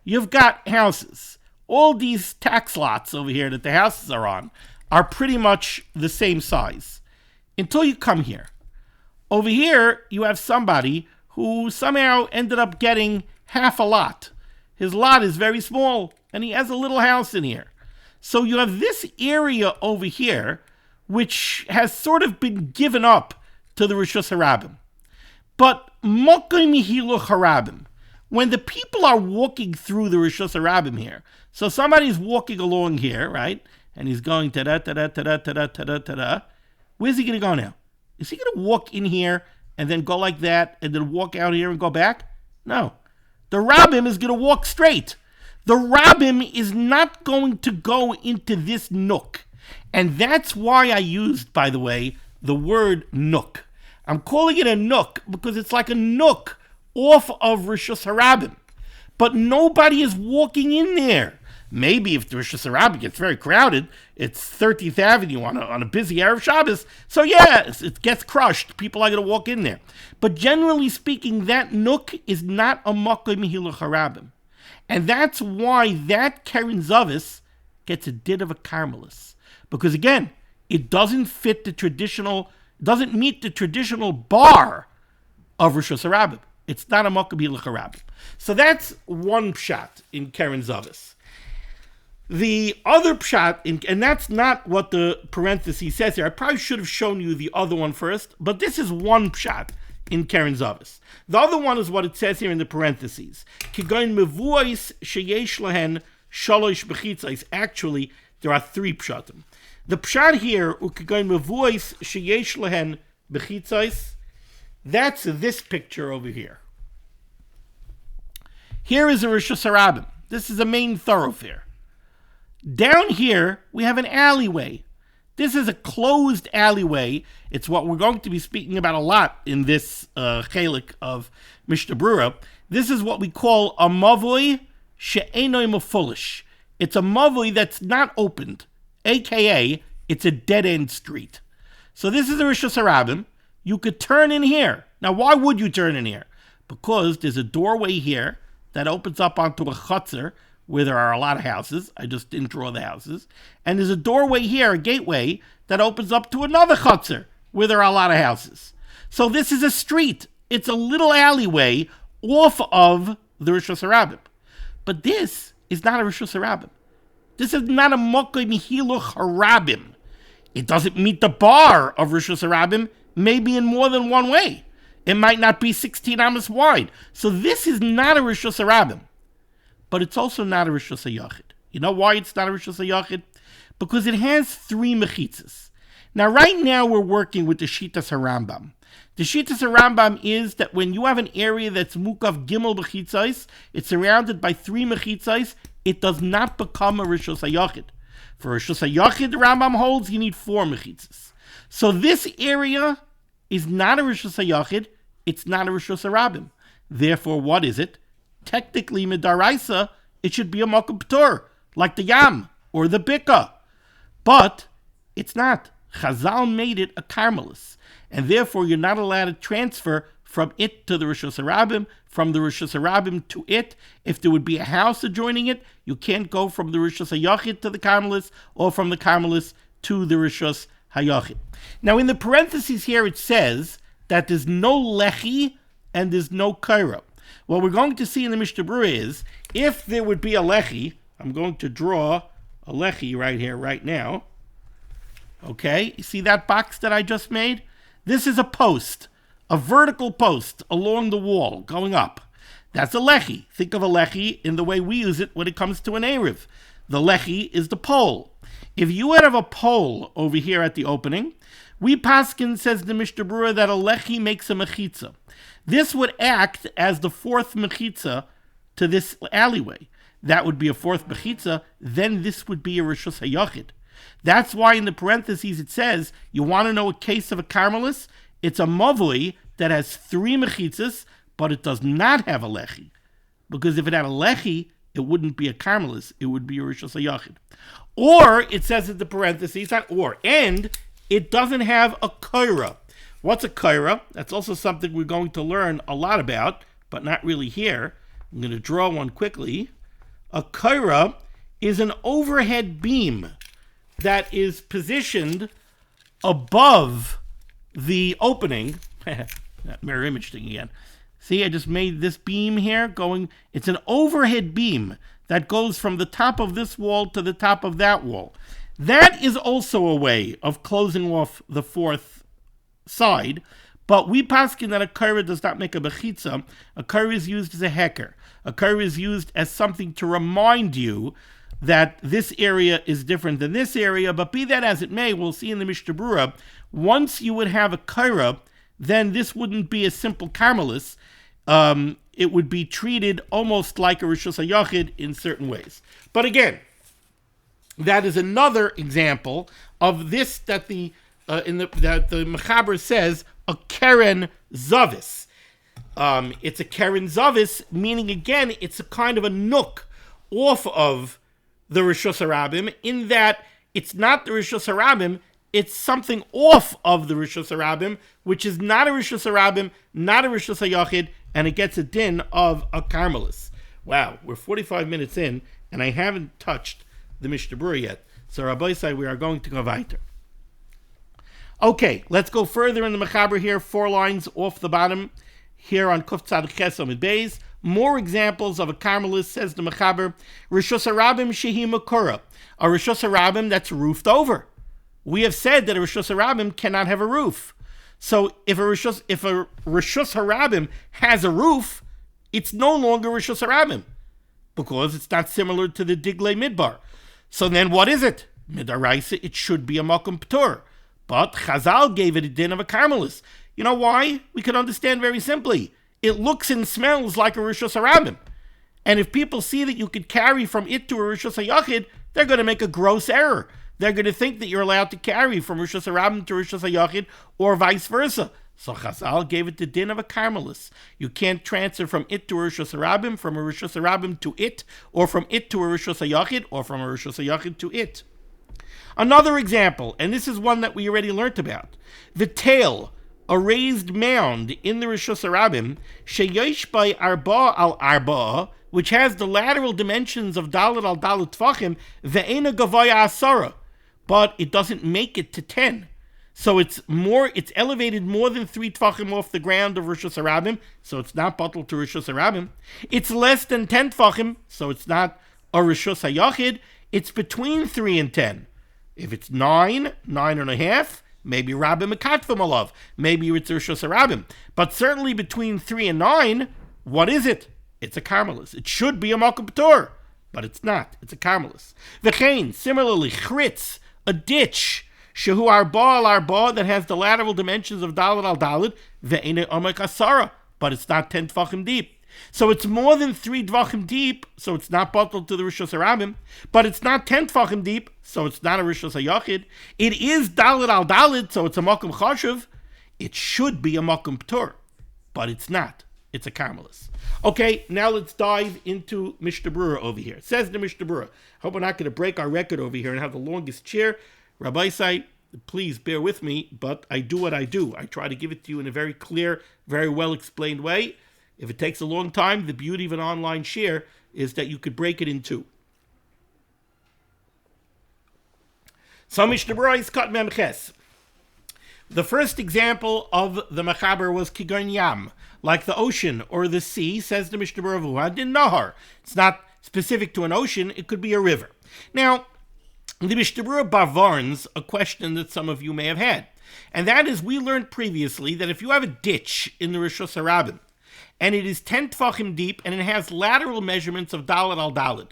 You've got houses. All these tax lots over here that the houses are on are pretty much the same size until you come here. Over here, you have somebody who somehow ended up getting half a lot. His lot is very small, and he has a little house in here. So you have this area over here, which has sort of been given up to the Rishus Harabim. But Mokim Hilu Harabim, when the people are walking through the Rishus Harabim here, so somebody's walking along here, right? And he's going ta-da, ta-da, ta-da, ta-da, ta-da, ta-da. Where's he going to go now? Is he going to walk in here and then go like that and then walk out here and go back? No. The Rabbim is going to walk straight. The Rabbim is not going to go into this nook. And that's why I used, by the way, the word nook. I'm calling it a nook because it's like a nook off of Rishus Harabim. But nobody is walking in there. Maybe if the Rishus Harabim gets very crowded, it's 13th Avenue on a busy Erev Shabbos. So yeah, it gets crushed. People are going to walk in there. But generally speaking, that nook is not a Makom Hilu Harabim. And that's why that Keren Zavis gets a din of a Carmelis. Because again, it doesn't fit the traditional, doesn't meet the traditional bar of Rishus Harabim. It's not a Makom Hilu Harabim. So that's one pshat in Keren Zavis. The other pshat, and that's not what the parenthesis says here. I probably should have shown you the other one first, but this is one pshat in Keren Zavis. The other one is what it says here in the parentheses. Kigoin mevuos sheyesh lahen shalosh bechitzos. Actually, there are three pshatim. The pshat here, ukigoin mevuos sheyesh lahen bechitzos, that's this picture over here. Here is a Rishus Harabim. This is a main thoroughfare. Down here, we have an alleyway. This is a closed alleyway. It's what we're going to be speaking about a lot in this chelik of Mishnah Berurah. This is what we call a mavoi she'enoi mefulish. It's a mavoi that's not opened, a.k.a. it's a dead-end street. So this is a Rishus Harabim. You could turn in here. Now, why would you turn in here? Because there's a doorway here that opens up onto a chutzner, where there are a lot of houses. I just didn't draw the houses. And there's a doorway here, a gateway, that opens up to another chutzner, where there are a lot of houses. So this is a street. It's a little alleyway off of the Rishus Harabim. But this is not a Rishus Harabim. This is not a Makom Hilu Harabim. It doesn't meet the bar of Rishus Harabim, maybe in more than one way. It might not be 16 amas wide. So this is not a Rishus Harabim. But it's also not a Rishus HaYachid. You know why it's not a Rishus HaYachid? Because it has three mechitzas. Now, right now, we're working with the Shitas HaRambam. The Shitas HaRambam is that when you have an area that's Mukav Gimel Mechitzais, it's surrounded by three mechitzais, it does not become a Rishus HaYachid. For Rishus HaYachid, the Rambam holds, you need four mechitzas. So this area is not a Rishus HaYachid, it's not a Rishus Harabim. Therefore, what is it? Technically, midaraisa, it should be a Makom P'tur, like the Yam or the Bika. But it's not. Chazal made it a Carmelis. And therefore, you're not allowed to transfer from it to the Rishus Harabim, from the Rishus Harabim to it. If there would be a house adjoining it, you can't go from the Rishus HaYachid to the Carmelis, or from the Carmelis to the Rishus HaYachid. Now, in the parentheses here, it says that there's no lechi and there's no kaira. What we're going to see in the Mishnah Berurah is, if there would be a lechi, I'm going to draw a lechi right here, right now. Okay, you see that box that I just made? This is a post, a vertical post along the wall, going up. That's a lechi. Think of a lechi in the way we use it when it comes to an Erev. The lechi is the pole. If you would have a pole over here at the opening, we paskin, says the Mishnah Berurah, that a lechi makes a mechitza. This would act as the fourth mechitza to this alleyway. That would be a fourth mechitza, then this would be a Rishus HaYachid. That's why in the parentheses it says, you want to know a case of a Carmelis? It's a mavui that has three mechitzas, but it does not have a lechi. Because if it had a lechi, it wouldn't be a Carmelis, it would be a Rishus HaYachid. Or, it says in the parentheses, not or, and it doesn't have a kaira. What's a kaira? That's also something we're going to learn a lot about, but not really here. I'm going to draw one quickly. A kaira is an overhead beam that is positioned above the opening. That mirror image thing again. See, I just made this beam here going. It's an overhead beam that goes from the top of this wall to the top of that wall. That is also a way of closing off the fourth side, but we paskin that a kara does not make a bechitza. A kara is used as a hecker. A kara is used as something to remind you that this area is different than this area, but be that as it may, we'll see in the Mishnah Berurah, once you would have a kara, then this wouldn't be a simple karmelis. It would be treated almost like a Rishus HaYachid in certain ways. But again, that is another example of this that the Mechaber says a Keren Zavis. It's a Keren Zavis, meaning again it's a kind of a nook off of the Rishus HaRabim, in that it's not the Rishus HaRabim, it's something off of the Rishus HaRabim, which is not a Rishus HaRabim, not a Rishus HaYachid, and it gets a din of a Karmelis. Wow, we're 45 minutes in, and I haven't touched the Mishnah Berurah yet. So Rabbi said we are going to go weiter. Okay, let's go further in the Mechaber here, 4 lines off the bottom, here on Kuf Tzad Ches Amud Beis. More examples of a Karmelis, says the Mechaber. Rishus HaRabim shehi makora, a Rishus HaRabim that's roofed over. We have said that a Rishus HaRabim cannot have a roof. So if a Rishus HaRabim has a roof, it's no longer Rishus HaRabim, because it's not similar to the Diglei Midbar. So then what is it? Midaraisa, it should be a Makom P'tur. But Chazal gave it a din of a Karmelis. You know why? We can understand very simply. It looks and smells like a Rishus HaRabim. And if people see that you could carry from it to a Rishus HaYachid, they're going to make a gross error. They're going to think that you're allowed to carry from Rishus HaRabim to Rishus HaYachid, or vice versa. So Chazal gave it the din of a Karmelis. You can't transfer from it to a Rishus HaRabim, from a Rishus HaRabim to it, or from it to a Rishus HaYachid, or from a Rishus HaYachid to it. Another example, and this is one that we already learnt about. The tail, a raised mound in the Rishus HaRabim, sheyesh by arba al arba, which has the lateral dimensions of dalet al dalet tfachim, ve'ena gavaya asara, but it doesn't make it to 10. So it's elevated more than 3 tfachim off the ground of Rishus HaRabim, so it's not batel to Rishus HaRabim. It's less than 10 tfachim, so it's not a Rishus HaYachid. It's between 3 and 10. If it's 9, 9.5, maybe Rabbi Mekatvam alav, maybe it's Rishus HaRabim. But certainly between 3 and 9, what is it? It's a Karmelis. It should be a Makom P'tur, but it's not. It's a Karmelis. V'chein, similarly, chritz, a ditch, shehu arba al arba, that has the lateral dimensions of dalet al dalet, ve'ene omek asara, but it's not 10 tfachim deep. So it's more than 3 tvachim deep, so it's not batel to the Rishus HaRabim, but it's not 10 tvachim deep, so it's not a Rishus HaYachid. It is dalet al dalet, so it's a makom chashuv. It should be a makom p'tur, but it's not. It's a Karmelis. Okay, now let's dive into Mishnah Berurah over here. It says the Mishnah Berurah. Hope we're not going to break our record over here and have the longest chair. Rabbi Say, please bear with me, but I do what I do. I try to give it to you in a very clear, very well explained way. If it takes a long time, the beauty of an online share is that you could break it in 2. So Mishnah Berurah is cut memches. The first example of the Mechaber was Kigon Yam, like the ocean or the sea, says the Mishnah Berurah Vuha din Nahar. It's not specific to an ocean, it could be a river. Now, the Mishnah Berurah bavarns a question that some of you may have had, and that is, we learned previously that if you have a ditch in the Rishus HaRabim, and it is 10 tfachim deep, and it has lateral measurements of dalet al dalet,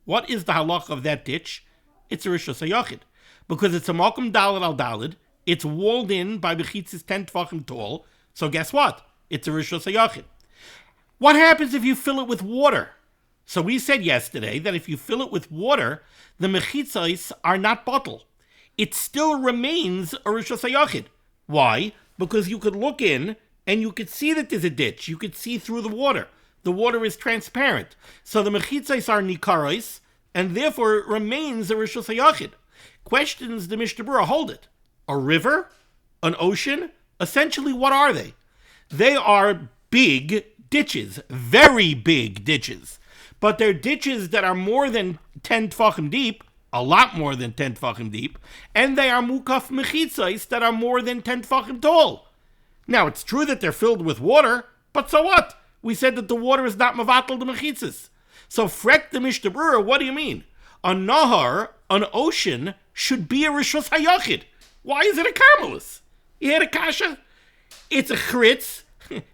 what is the halach of that ditch? It's a Rishus HaYachid, because it's a makom dalet al dalet. It's walled in by bechitzis 10 tfachim tall, so guess what? It's a Rishus HaYachid. What happens if you fill it with water? So we said yesterday that if you fill it with water, the mechitzos are not batel. It still remains a Rishus HaYachid. Why? Because you could look in and you could see that there's a ditch. You could see through the water. The water is transparent. So the mechitzos are nikaros, and therefore it remains a Rishus HaYachid. Questions the Mishnah Berurah, hold it. A river? An ocean? Essentially, what are they? They are big ditches, very big ditches. But they're ditches that are more than 10 tfachim deep, a lot more than 10 tfachim deep, and they are mukaf mechitzos that are more than 10 tfachim tall. Now, it's true that they're filled with water, But so what? We said that the water is not mavatal the mechitzas. So frek the Mishnah Berurah, what do you mean? A nahar, an ocean, should be a rishus hayachid. Why is it a karmelis? You had a kasha? It's a chritz,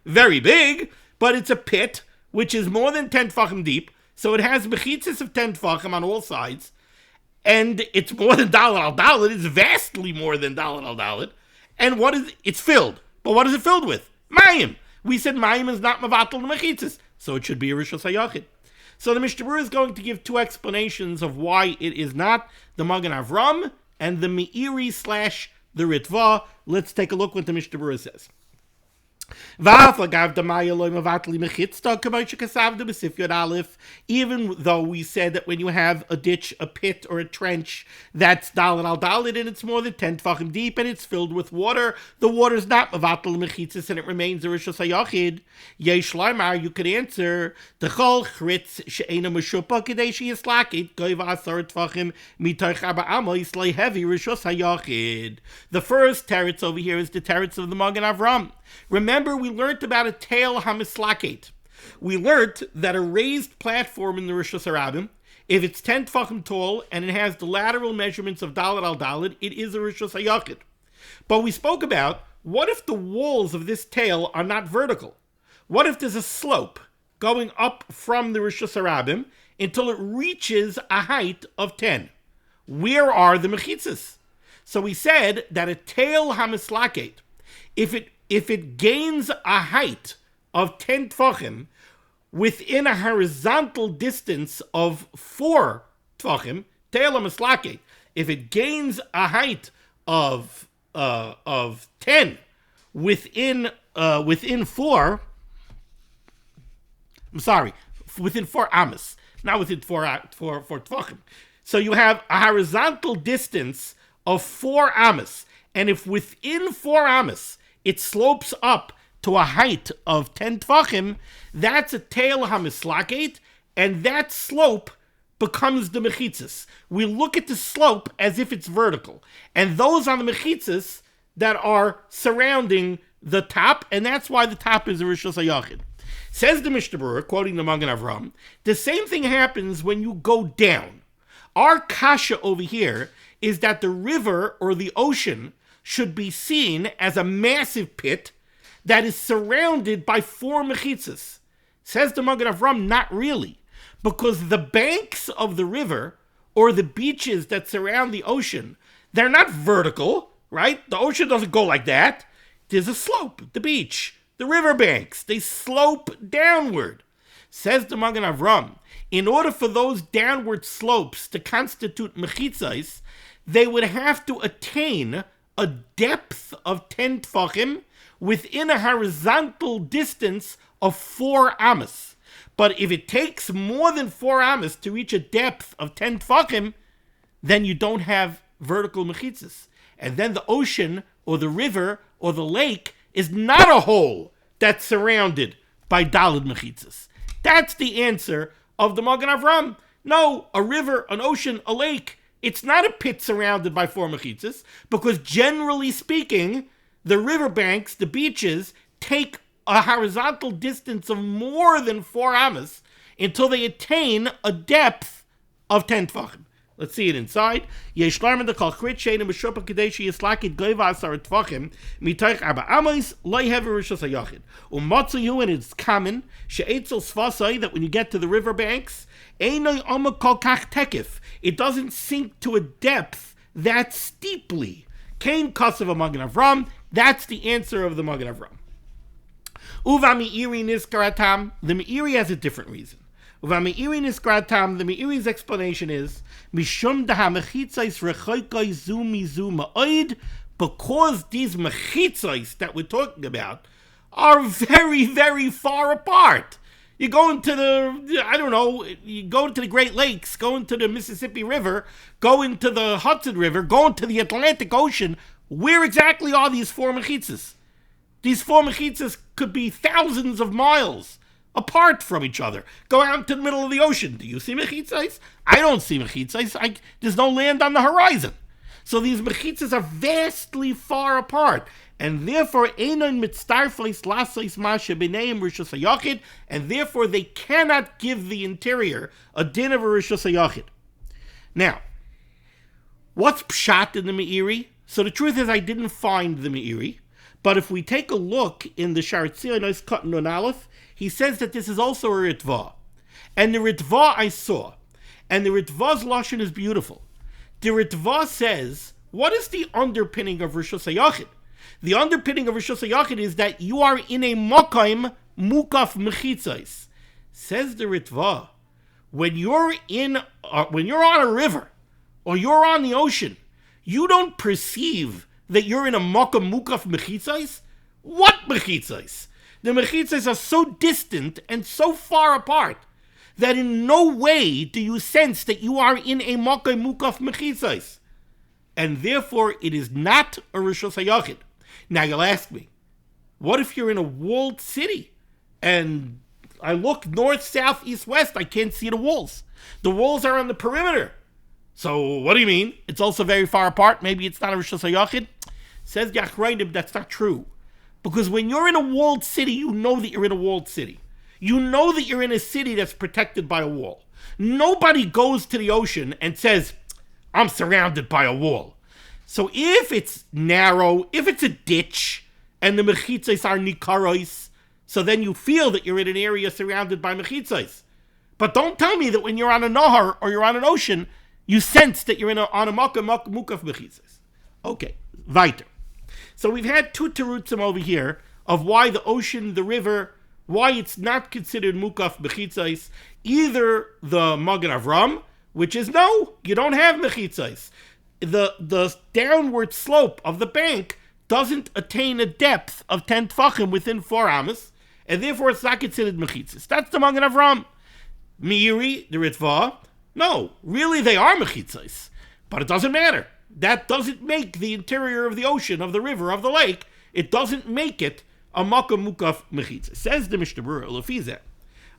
very big, but it's a pit, which is more than 10 tfachim deep, so it has mechitzas of 10 tfachim on all sides, and it's more than dalet al dalet, it's vastly more than dalet al dalet, and it's filled. But what is it filled with? Mayim. We said mayim is not mavatal mechitzas, so it should be a rishus hayachid. So the Mishnah Berurah is going to give two explanations of why it is not the Magen Avram and the Meiri / the Ritva. Let's take a look what the Mishnah Berurah says. Even though we said that when you have a ditch, a pit, or a trench that's dalet al dalet and it's more than 10 tfachim deep and it's filled with water, the water is not mavatal mechitzas and it remains a rishus hayachid. Yesh laimar, you could answer the chol chritz she'ena meshupa kedei sheyislakid goiva asar tfachim mitoich arba amos lehevi rishus hayachid. The first teretz over here is the teretz of the Magen Avram. Remember, we learned about a tail hamislaket. We learned that a raised platform in the Rishus Harabim, if it's 10 tfachim tall and it has the lateral measurements of dalet al dalet, it is a Rishus Hayachid. But we spoke about, what if the walls of this tail are not vertical? What if there's a slope going up from the Rishus Harabim until it reaches a height of 10? Where are the mechitzas? So we said that a tail hamislaket, if it gains a height of 10 tfachim within a horizontal distance of 4 tfachim, tail hamislaket, if it gains a height of 10 within 4 amas, not within 4 tfachim. So you have a horizontal distance of 4 amas, and if within 4 amas it slopes up to a height of 10 tfachim, that's a tail hamislaket, and that slope becomes the mechitzas. We look at the slope as if it's vertical, and those are the mechitzas that are surrounding the top, and that's why the top is a rishus hayachid. Says the Mishnah Berurah, quoting the Magen Avram, the same thing happens when you go down. Our kasha over here is that the river or the ocean should be seen as a massive pit that is surrounded by 4 mechitzas. Says the Magen Avram, not really, because the banks of the river or the beaches that surround the ocean, they're not vertical, right? The ocean doesn't go like that. There's a slope, the beach, the river banks, they slope downward. Says the Magen Avram, in order for those downward slopes to constitute mechitzas, they would have to attain a depth of 10 tfachim within a horizontal distance of 4 amas. But if it takes more than 4 amas to reach a depth of 10 tfachim, then you don't have vertical mechitzas. And then the ocean or the river or the lake is not a hole that's surrounded by dalet mechitzas. That's the answer of the Magen Avram. No, a river, an ocean, a lake, it's not a pit surrounded by 4 mechitzas, because generally speaking, the riverbanks, the beaches, take a horizontal distance of more than 4 amas until they attain a depth of 10 tfachim. Let's see it inside. Yesh larman de kol chrit she'ena meshupa kedei sheyislakid goiva asar tfachim mitoich arba amos lo yehevi rishus hayachid. Umatzayu, and it's common she'etzel svasai, that when you get to the riverbanks, einoi omak kol kach tekif, it doesn't sink to a depth that steeply. Kain kasav a Magen Avram. That's the answer of the Magen Avram. Uva Meiri niskaratam. The Meiri has a different reason. Uva Meiri niskaratam. The Meiri's explanation is mishum daha mechitzais rechoikai zu mizu ma'oid, because these mechitzais that we're talking about are very, very far apart. You go into you go into the Great Lakes, go into the Mississippi River, go into the Hudson River, go into the Atlantic Ocean. Where exactly are these 4 mechitzas? These 4 mechitzas could be thousands of miles apart from each other. Go out to the middle of the ocean. Do you see mechitzas? I don't see mechitzas. There's no land on the horizon. So these mechitzas are vastly far apart. And therefore, einon mitztarfeis lasois masha b'neim rishus hayachid, and therefore they cannot give the interior a din of a rishus hayachid. Now, what's pshat in the Meiri? So the truth is I didn't find the Meiri, but if we take a look in the Sharatziyonos Katan Nun Aleph, he says that this is also a Ritva. And the Ritva I saw, and the Ritva's Lashon is beautiful. The Ritva says, what is the underpinning of Rishus HaYachid? The underpinning of Rishus HaYachid is that you are in a Makaim Mukaf Mechitzais. Says the Ritva, when you're on a river, or you're on the ocean, you don't perceive that you're in a Makaim Mukaf Mechitzais? What Mechitzais? The Mechitzais are so distant and so far apart that in no way do you sense that you are in a Makaim Mukaf Mechitzais. And therefore, it is not a Rishus HaYachid. Now you'll ask me, what if you're in a walled city and I look north, south, east, west, I can't see the walls. The walls are on the perimeter. So what do you mean? It's also very far apart. Maybe it's not a Rishus HaYachid. Says the Achrayim, that's not true. Because when you're in a walled city, you know that you're in a walled city. You know that you're in a city that's protected by a wall. Nobody goes to the ocean and says, I'm surrounded by a wall. So if it's narrow, if it's a ditch, and the mechitzos are nikaros, so then you feel that you're in an area surrounded by mechitzos. But don't tell me that when you're on a nahar or you're on an ocean, you sense that you're on a mukaf mechitzos. Okay, weiter. So we've had two terutzim over here of why the ocean, the river, why it's not considered mukaf mechitzos. Either the Magen Avram, which is no, you don't have mechitzos. The downward slope of the bank doesn't attain a depth of 10 tfachim within 4 amas, and therefore it's not considered mechitzos. That's the Magen Avram. Meiri, the Ritva, no, really they are mechitzos, but it doesn't matter. That doesn't make the interior of the ocean, of the river, of the lake, it doesn't make it a makaim mukaf mechitzos. Says the Mishnah Berurah, Lefizeh,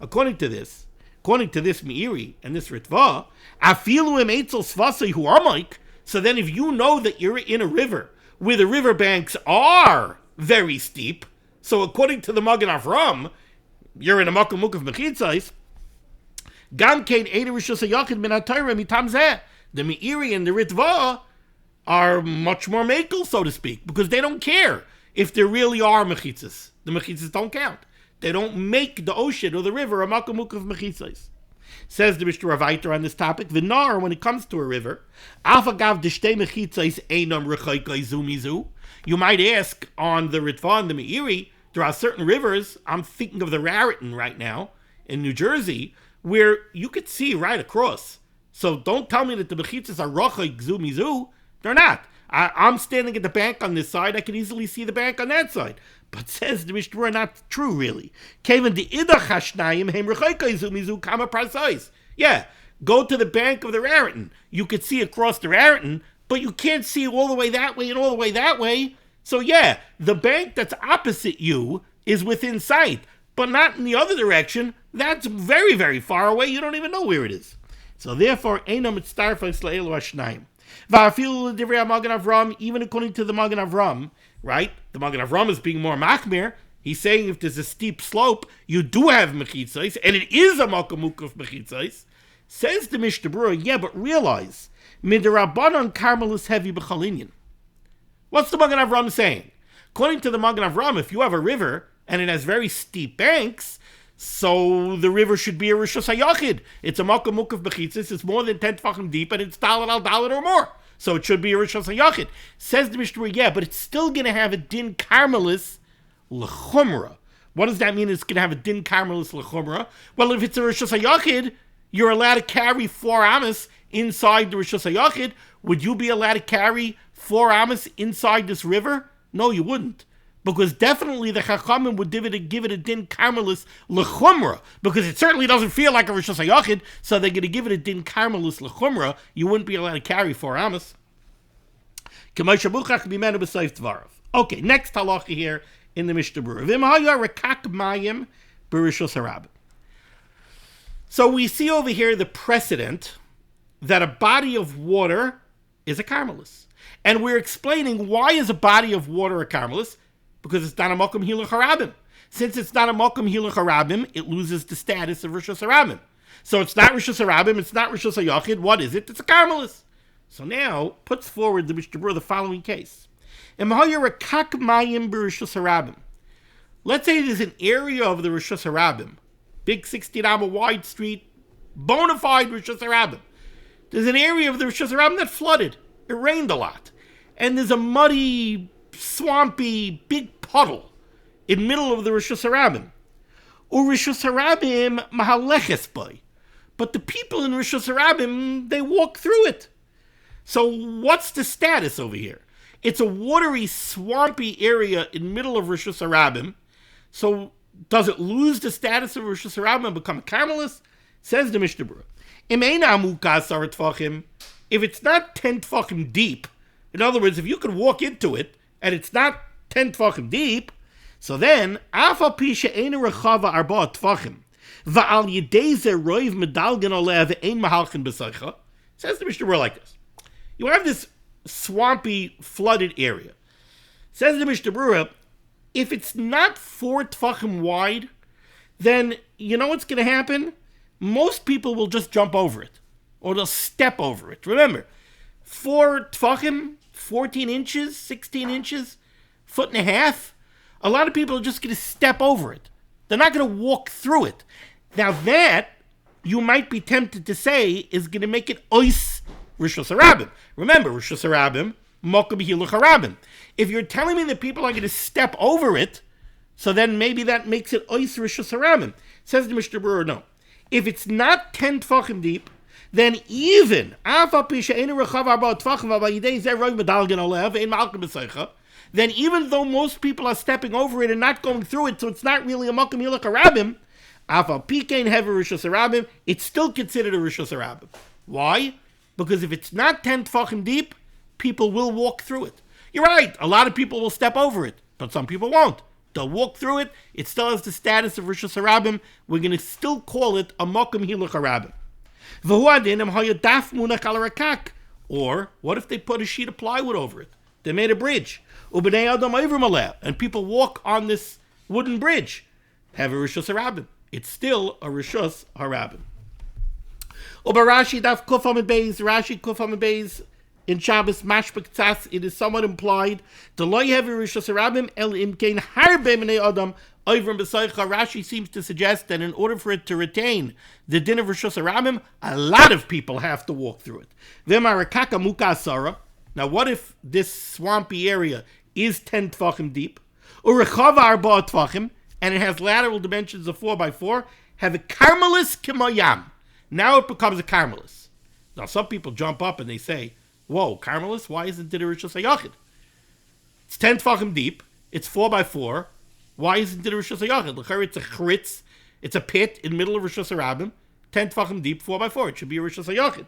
according to this Meiri and this Ritva, afilu im eitzel svasei hu amayk. So then if you know that you're in a river where the riverbanks are very steep, so according to the Magen Avram, you're in a makaim mukaf mechitzos, gam kein eder rishus hayachid min HaTorah mitam zeh. The Meiri and the Ritva are much more makel, so to speak, because they don't care if there really are mechitzos. The mechitzos don't count. They don't make the ocean or the river a makaim mukaf mechitzos. Says the Mishnah Weiter on this topic, the nar, when it comes to a river, afagav d'shtei mechitzos einam rechaykei zu mizu. You might ask on the Ritva and the Meiri, there are certain rivers, I'm thinking of the Raritan right now, in New Jersey, where you could see right across. So don't tell me that the mechitzos are rachayk zu mizu. They're not. I'm standing at the bank on this side, I can easily see the bank on that side. But says the Mishnah, not true really. Yeah, go to the bank of the Raritan. You could see across the Raritan, but you can't see all the way that way and all the way that way. So yeah, the bank that's opposite you is within sight, but not in the other direction. That's very, very far away. You don't even know where it is. So therefore, einam mitztarfeis le'elu hashnayim. Va'afilu l'divrei Magen Avram, even according to the Magen Avram, right? The Magen Avram is being more machmir. He's saying if there's a steep slope, you do have mechitzos, and it is a makaim mukaf mechitzos. Says the Mishnah Berurah, yeah, but realize, midirabanan karmelis heavy b'chalinyan. What's the Magen Avram saying? According to the Magen Avram, if you have a river and it has very steep banks, so the river should be a Rishus HaYachid. It's a makaim mukaf mechitzos. It's more than 10 tfachim deep, and it's dalet al dalet or more. So it should be a Rishus HaYachid. Says the Mishnah, yeah, but it's still going to have a din karmelis l'chumra. What does that mean? It's going to have a din karmelis l'chumra. Well, if it's a Rishus HaYachid, you're allowed to carry 4 amas inside the Rishus HaYachid. Would you be allowed to carry 4 amas inside this river? No, you wouldn't. Because definitely the Chachamim would give it a din karmelis l'chumra, because it certainly doesn't feel like a Rishus HaYachid, so they're going to give it a din karmelis l'chumra. You wouldn't be allowed to carry 4 amas. Okay, next halacha here in the Mishnah Berurah. So we see over here the precedent that a body of water is a karmelis. And we're explaining why is a body of water a carmelis? Because it's not a mokum hilach harabim. Since it's not a mokum hilach harabim, it loses the status of rishus harabim. So it's not rishus harabim, it's not rishus hayachid. What is it? It's a carmelis. So now puts forward the Mishnah Berurah the following case. Let's say there's an area of the rishus harabim, big 16 amma wide street, bona fide rishus harabim. There's an area of the rishus harabim that flooded. It rained a lot. And there's a muddy, swampy, big puddle in the middle of the rishus harabim. Rishus harabim mahaleches boy. But the people in rishus harabim, they walk through it. So what's the status over here? It's a watery, swampy area in the middle of rishus harabim. So does it lose the status of rishus harabim and become a carmelis? Says the Mishnah Berurah. If it's not 10 tefachim deep, in other words, if you could walk into it and it's not 10 tefachim deep, so then afal pi she'eina rechava arba tefachim va'al yedei ze roiv medalgen oleh ve'ein mahalchen b'saycha. Says the Mishnah Berurah like this. You have this swampy, flooded area. Says the Mishnah Berurah, if it's not 4 tefachim wide, then you know what's going to happen? Most people will just jump over it, or they'll step over it. Remember, 4 tefachim, 14 inches, 16 inches, 1.5 feet, a lot of people are just going to step over it. They're not going to walk through it. Now that, you might be tempted to say, is going to make it ois rishus harabim. Remember, rishus harabim, mokum hilach harabim. If you're telling me that people are going to step over it, so then maybe that makes it ois rishus harabim. Says the Mishnah Berurah, no. If it's not 10 tefachim deep, then even then even though most people are stepping over it and not going through it, so it's not really a mokum hilach harabim, it's still considered a rishus harabim. Why? Because if it's not 10 tefachim deep, people will walk through it. You're right, a lot of people will step over it, but some people won't. They'll walk through it. It still has the status of rishus harabim. We're going to still call it a mokum hilach harabim. Or what if they put a sheet of plywood over it? They made a bridge. And people walk on this wooden bridge. Have a rishus harabim. It's still a rishus harabim. Rashi daf kuf amid beis. Rashi kuf amid beis. In Shabbos mashbek tzas, it is somewhat implied. The loy heavy rishus harabim el imkein harbe minei adam oivrim b'soicha. Rashi seems to suggest that in order for it to retain the din of rishus harabim, a lot of people have to walk through it. V'marakaka muka asara. Now, what if this swampy area is 10 tefachim deep, urechava arba tefachim, and it has lateral dimensions of 4x4? Have a carmelis k'mayam. Now it becomes a carmelis. Now, some people jump up and they say, whoa, carmelis, why isn't it a rishus hayachid? It's 10 tefachim deep, it's 4x4, why isn't it a rishus hayachid? It's a chritz, it's a pit in the middle of rishus harabim, 10 tefachim deep, 4x4, it should be a rishus hayachid.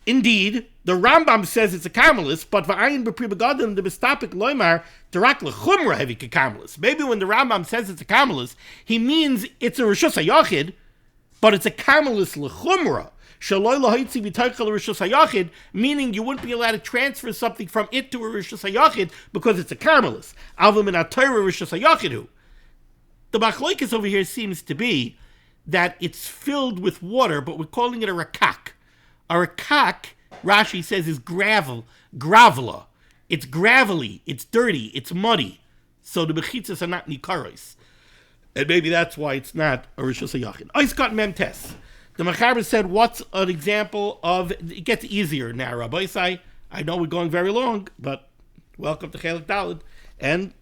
Indeed, the Rambam says it's a carmelis, but v'ayin b'pri begadim the b'stapik loymar derak lechumra heavy carmelis. Maybe when the Rambam says it's a carmelis, he means it's a rishus hayachid, but it's a carmelis lechumra. Meaning you wouldn't be allowed to transfer something from it to a rishus hayachid because it's a carmelis. Avim in HaTorah rishus hayachidu. The machlokes over here seems to be that it's filled with water, but we're calling it a rakak. A rakak, Rashi says, is gravela. It's gravelly, it's dirty, it's muddy. So the mechitzas are not nikaros. And maybe that's why it's not a rishus hayachid. Oiskat memtes. The Mechaber said, what's an example of, it gets easier now, Rabbi Isai. I know we're going very long, but welcome to Chelik Daled, and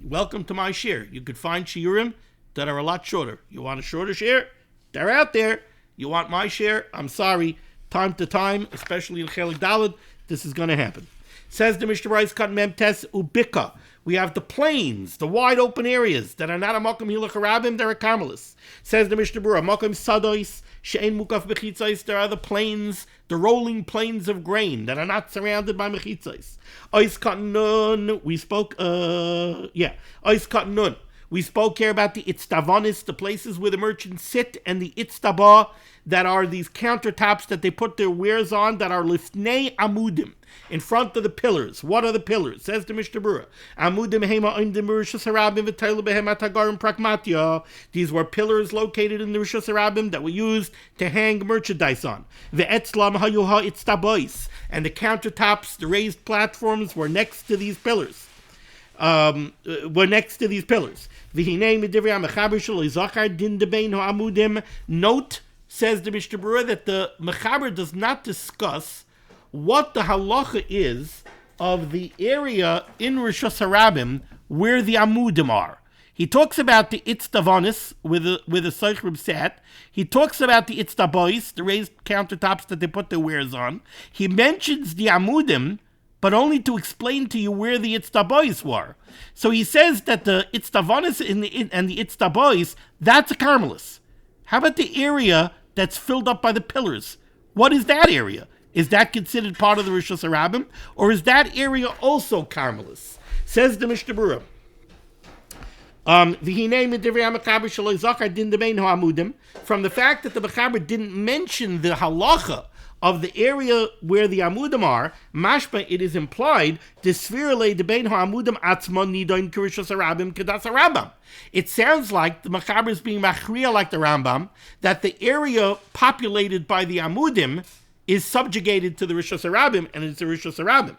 welcome to my shir. You could find shiurim that are a lot shorter. You want a shorter shir? They're out there. You want my shir? I'm sorry. Time to time, especially in Chelik Daled, this is going to happen. Says the Mishnah Berurah Kat Memtes Ubika. We have the plains, the wide open areas that are not a Mokum Hilach Harabim, they're a Carmelis. Says the Mishnah Berurah, Mokum Sadois, She'en Mukaf Mechitzais, there are the plains, the rolling plains of grain that are not surrounded by Mechitzais. Ois Kat Nun, we spoke, Ois Kat Nun. We spoke here about the itztavonis, the places where the merchants sit, and the itztabah, that are these countertops that they put their wares on, that are lifnei amudim, in front of the pillars. What are the pillars? Says the Mishnah Berurah. Amudim hema oimdim rishus harabim v'taylu behem atagarim pragmatya. These were pillars located in the rishus harabim that were used to hang merchandise on. Ve'etzlam hayuha itztabois, and the countertops, the raised platforms, were next to these pillars. Note, says the Mishnah Berurah, that the Mechaber does not discuss what the halacha is of the area in Rishus Harabim where the amudim are. He talks about the itztavonis with the Seichrim sat. He talks about the itztabois, the raised countertops that they put their wares on. He mentions the amudim, but only to explain to you where the itztabois were. So he says that the itztavonis and the itztabois, that's a carmelis. How about the area that's filled up by the pillars? What is that area? Is that considered part of the Rishus Harabim? Or is that area also carmelis? Says the Mishnah Berurah. From the fact that the Mechaber didn't mention the halacha of the area where the amudim are, mashma, it is implied, it sounds like the Mechaber is being machriya like the Rambam, that the area populated by the amudim is subjugated to the Rishus Harabim, and it's the Rishus Harabim.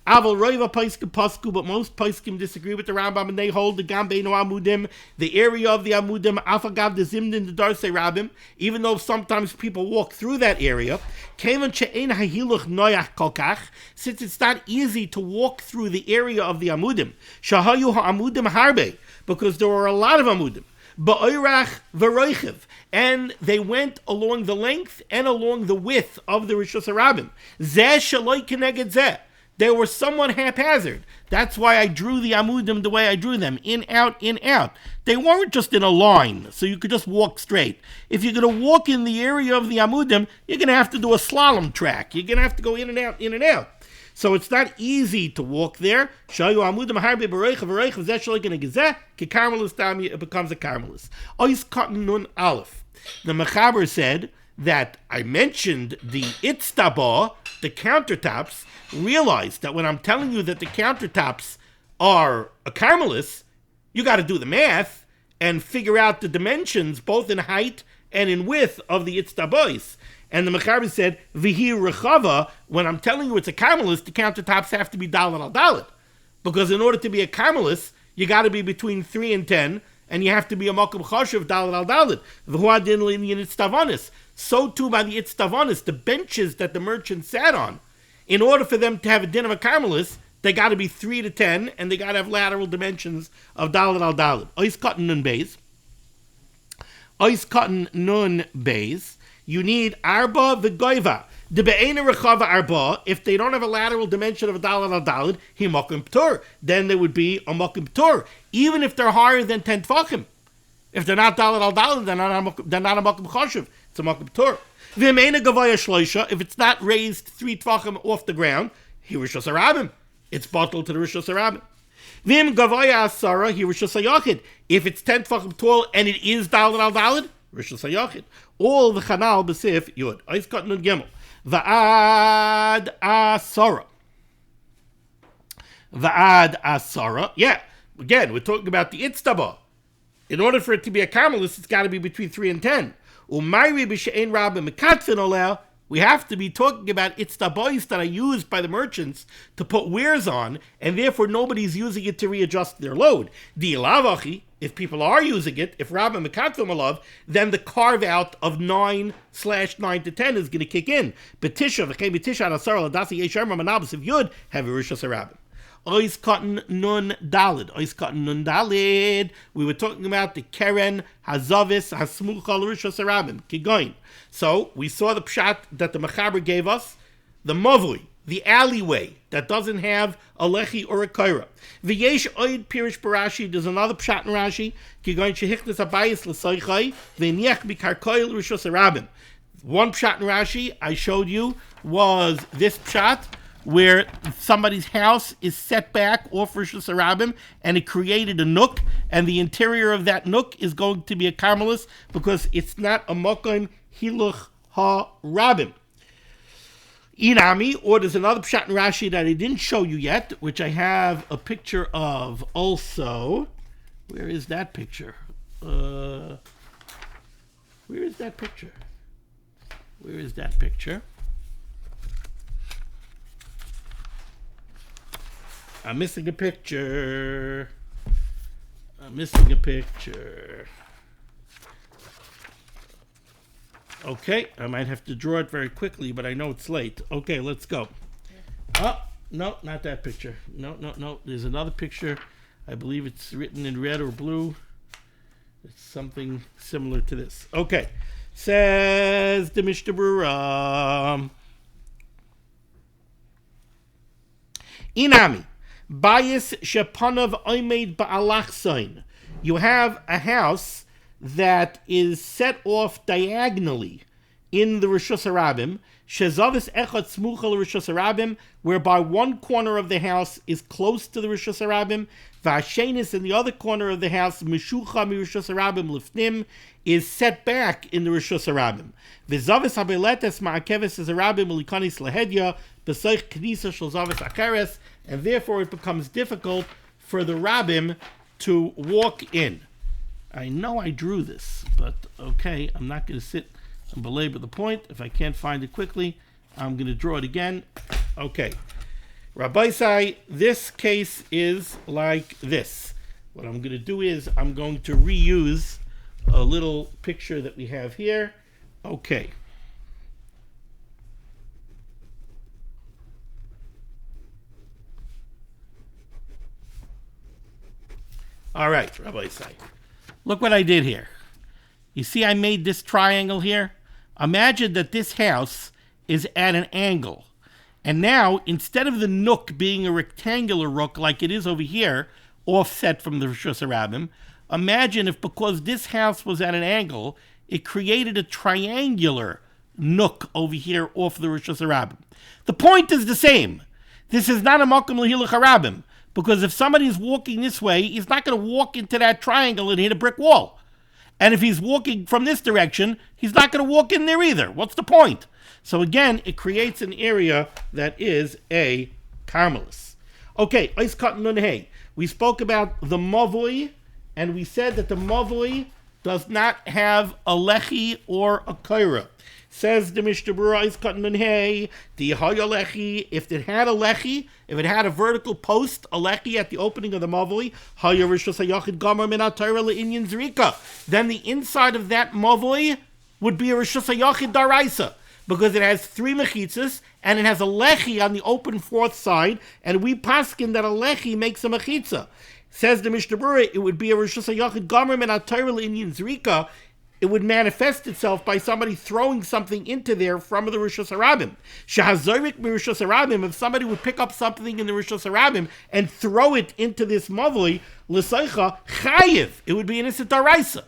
Aval roiva paiskim pasku, but most paiskim disagree with the Rambam, and they hold the gambeinu amudim, the area of the amudim, afagav the zimdin the darsei rabim, even though sometimes people walk through that area. Kevan she'ein hahiluch noyach kolkach, since it's not easy to walk through the area of the amudim. Shahayu ha'amudim harbe, because there were a lot of amudim. Ba'oirach v'roichiv, and they went along the length and along the width of the Rishus Harabim. Zeh shaloi keneged zeh. They were somewhat haphazard. That's why I drew the amudim the way I drew them, in, out, in, out. They weren't just in a line, so you could just walk straight. If you're going to walk in the area of the amudim, you're going to have to do a slalom track. You're going to have to go in and out, in and out. So it's not easy to walk there. Shayu amudim harbe bereicha v'reicha zeh shaloi keneged zeh, ki carmelis dami, it becomes a carmelis. Ois katan nun aleph. The Mechaber said that I mentioned the itztabah, the countertops. Realize that when I'm telling you that the countertops are a carmelis, you got to do the math and figure out the dimensions, both in height and in width, of the itztabois. And the Mechaber said, Vihi rechava, when I'm telling you it's a carmelis, the countertops have to be dalet al dalet. Because in order to be a carmelis, you got to be between 3 and 10, and you have to be a makom choshev dalet al dalet. V'huadin l'inyan itztavonis. So too by the itztavonis, the benches that the merchant sat on. In order for them to have a din of a carmelis, they got to be 3 to 10, and they got to have lateral dimensions of dalet al dalet. Ois katan nun beis. Ois katan nun beis. You need arba v'goiva. The be'ena rechava arba. If they don't have a lateral dimension of a dalet al dalet, he mokim p'tur. Then there would be a mokim p'tur, even if they're higher than 10 tfachim. If they're not dalet al dalet, they're not a mokim choshev. It's a mokim p'tur. If it's not raised 3 tvachim off the ground, he Rishus Harabim. It's bottled to the Rishus Harabim. Vim gavaya asara, he Rishus Hayachid. If it's 10 tvachim tall and it is dalet al dalet, Rishus Hayachid. All the chanal b'sif yud. Ois katan nun gimel. Va'ad asara. Va'ad asara. Yeah. Again, we're talking about the itztabah. In order for it to be a carmelis, it's got to be between 3 and 10. We have to be talking about itztabois that are used by the merchants to put wares on, and therefore nobody's using it to readjust their load. If people are using it, if Rabbi Mekatvim alav, then the carve out of 9/9 to 10 is going to kick in. Betisha v'chebetisha adasar ladasi yesher manabas of yud have a Rishus Harabim. Ois katan nun dalid. Ois katan nun dalid. We were talking about the keren hazavis hasmucha l'Rishus Harabim kigoin. So we saw the pshat that the Mechaber gave us, the mavui, the alleyway that doesn't have a lechi or a kaira. V'yesh oid pirish barashi. There's another pshat in Rashi. Kigoin shehichnas abayis l'soichai v'niech bikarkoil Rishus Harabim. One pshat in Rashi I showed you was this pshat, where somebody's house is set back off Rosh Hashanah and it created a nook, and the interior of that nook is going to be a karmelis because it's not a mokim hiluch ha-rabim. Inami, or there's another pshat in Rashi that I didn't show you yet, which I have a picture of also. Where is that picture? Where is that picture? Where is that picture? I'm missing a picture. Okay, I might have to draw it very quickly, but I know it's late. Okay, let's go. Oh, no, not that picture. No. There's another picture. I believe it's written in red or blue. It's something similar to this. Okay. Says the Mishnah Berurah. Inami. Bayis shepanav oimed ba'alachsoin. You have a house that is set off diagonally in the Rosh Hashanah, shezavis echad smuchal Rosh Hashanah, whereby one corner of the house is close to the Rosh Hashanah, v'ashenis in the other corner of the house, mishucha mi Rosh Hashanah lifnim, is set back in the Rosh Hashanah. V'zavis habeletes ma'akeves Hashanah ulikanis lahedya b'soich knisa shel zavis akeres, and therefore it becomes difficult for the rabbim to walk in. I know I drew this, but okay, I'm not going to sit and belabor the point. If I can't find it quickly, I'm going to draw it again. Okay. Rabbi Sai, this case is like this. What I'm going to do is I'm going to reuse a little picture that we have here. Okay. All right, Rabbi Sai. Look what I did here. You see I made this triangle here? Imagine that this house is at an angle. And now, instead of the nook being a rectangular rook like it is over here, offset from the Rosh Hashanah, imagine if because this house was at an angle, it created a triangular nook over here off the Rosh Hashanah. The point is the same. This is not a makom l'hiluch harabim. Because if somebody's walking this way, he's not going to walk into that triangle and hit a brick wall. And if he's walking from this direction, he's not going to walk in there either. What's the point? So again, it creates an area that is a karmelis. Okay, we spoke about the mavoi, and we said that the mavoi does not have a lechi or a kaira. Says the Mishnah Berurah, if it had a lechi, if it had a vertical post, a lechi at the opening of the mavoi, then the inside of that mavoi would be a Rosh Hashanah daraisa, because it has three mechitzas, and it has a lechi on the open fourth side, and we paskin that a lechi makes a mechitza. Says the Mishnah Berurah, it would be a Rosh Hashanah gomer min ha-Torah l'inyan zrika. It would manifest itself by somebody throwing something into there from the Rosh Hashanah. Shahazorik mi Rosh Hashanah, if somebody would pick up something in the Rosh Hashanah and throw it into this mavoi, l'seicha chayiv, it would be an issa daraisa.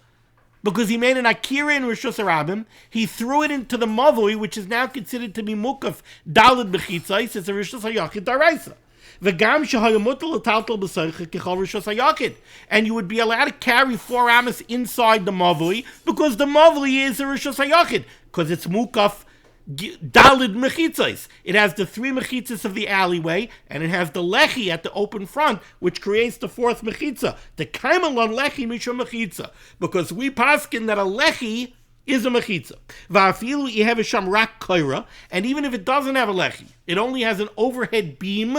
Because he made an akira in Rosh Hashanah, he threw it into the mavoi, which is now considered to be mukaf dalid bechitzais, it's a Rosh Hashanah daraisa. And you would be allowed to carry 4 amas inside the mavoi, because the mavoi is a Rosh Hashanah, because it's mukaf dalid mechitzos. It has the 3 mechitzos of the alleyway, and it has the lechi at the open front, which creates the 4th mechitza. The kaimalon lechi mishum mechitza, because we paskin that a lechi is a mechitza. Va'afilu you have a shamrak kaira, and even if it doesn't have a lechi, it only has an overhead beam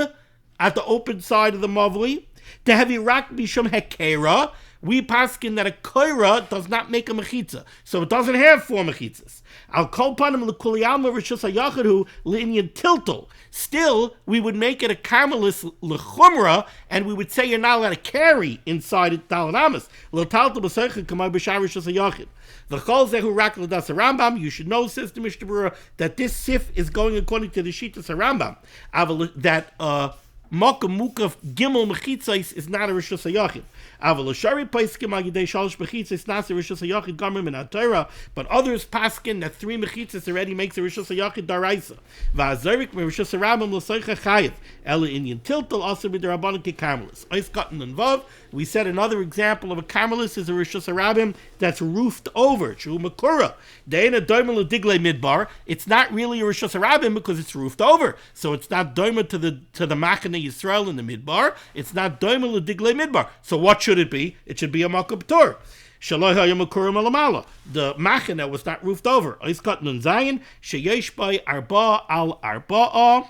at the open side of the mavoi. To have Irak bishum hekera, we paskin that a kaira does not make a mechitza, so it doesn't have 4 mechitzas. Al kol panim l'kuliyalma rishus hayachadu l'inyan tiltal. Still, we would make it a karmelis l'chumra, and we would say you're not allowed to carry inside it dalanamas. L'taltal b'seicha kamay b'shar rishus hayachid. V'chol zehu rak l'das Rambam. You should know, says the Mishnah Berurah, that this sif is going according to the Shitas Rambam. That Mokum Mukaf Gimel Mechitzais is not a Rishus HaYachid. Aval Shari Paiskim Al Yidei Shalosh Mechitzais not a Rishus HaYachid Gamrim in HaTorah, but others paskin that 3 Mechitzais already makes a Rishus HaYachid Daraisa. Va'azarik me Rishus HaRabim L'Soicha Chayiv. Ela Indian Tiltal also be the Rabbanon Ke Carmelis. Ois Katan and Vav. We said another example of a Carmelis is a Rishus HaRabim that's roofed over. Shu Makura. Deina Doimel Digle Midbar. It's not really a Rishus HaRabim because it's roofed over. So it's not Doimel to the Machane Yisrael in the Midbar. It's not Doimel Digle Midbar. So what should it be? It should be a Makub Tor. Shaloi hayamakurim alamala. The Machane was not roofed over. Ois Katan and Zayin. Sheyesh by Arba al Arba'a.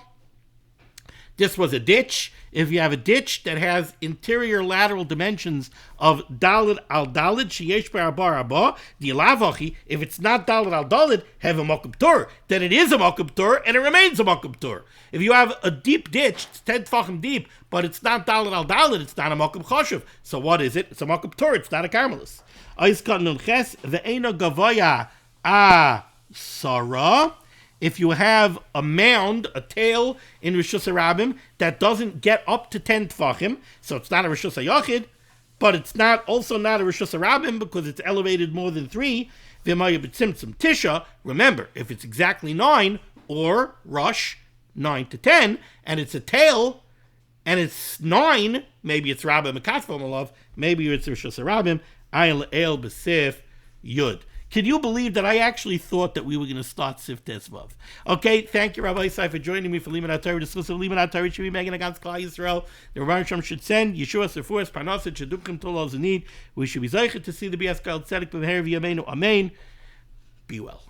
This was a ditch. If you have a ditch that has interior lateral dimensions of Dalit al Dalit, Sheyesh Bar Arba, the Lavachi, if it's not Dalit al Dalit, have a Makub Tur, then it is a Makub Tur and it remains a Makub Tur. If you have a deep ditch, it's 10 tfachim deep, but it's not Dalit al Dalit, it's not a Makub Choshev. So what is it? It's a Makub Tur, it's not a Carmelis. Ais Katan Ches, Ve'ena Gavoya Sarah. If you have a mound, a tail in Rishus HaRabim that doesn't get up to 10 tfachim, so it's not a Rishus HaYachid, but it's also not a Rishus HaRabim because it's elevated more than 3. V'maya b'tzimtzum tisha. Remember, if it's exactly 9 or rush 9 to 10, and it's a tail and it's 9, maybe it's Rabbi Mekatfo Malav, maybe it's Rishus HaRabim. Ayel el b'sif yud. Can you believe that I actually thought that we were going to start Sif Tesvav? Okay, thank you, Rabbi Isai, for joining me for Limud HaTorah. Discuss of Limud HaTorah should be making against Klal Yisrael. The Rebbeinu Shem should send Yeshua Sefuas Parnaset Shedukim Tol Ozanid. We should be zeichet to see the Bias Kal Tzedek B'Meher V'Yameinu. Amen. Be well.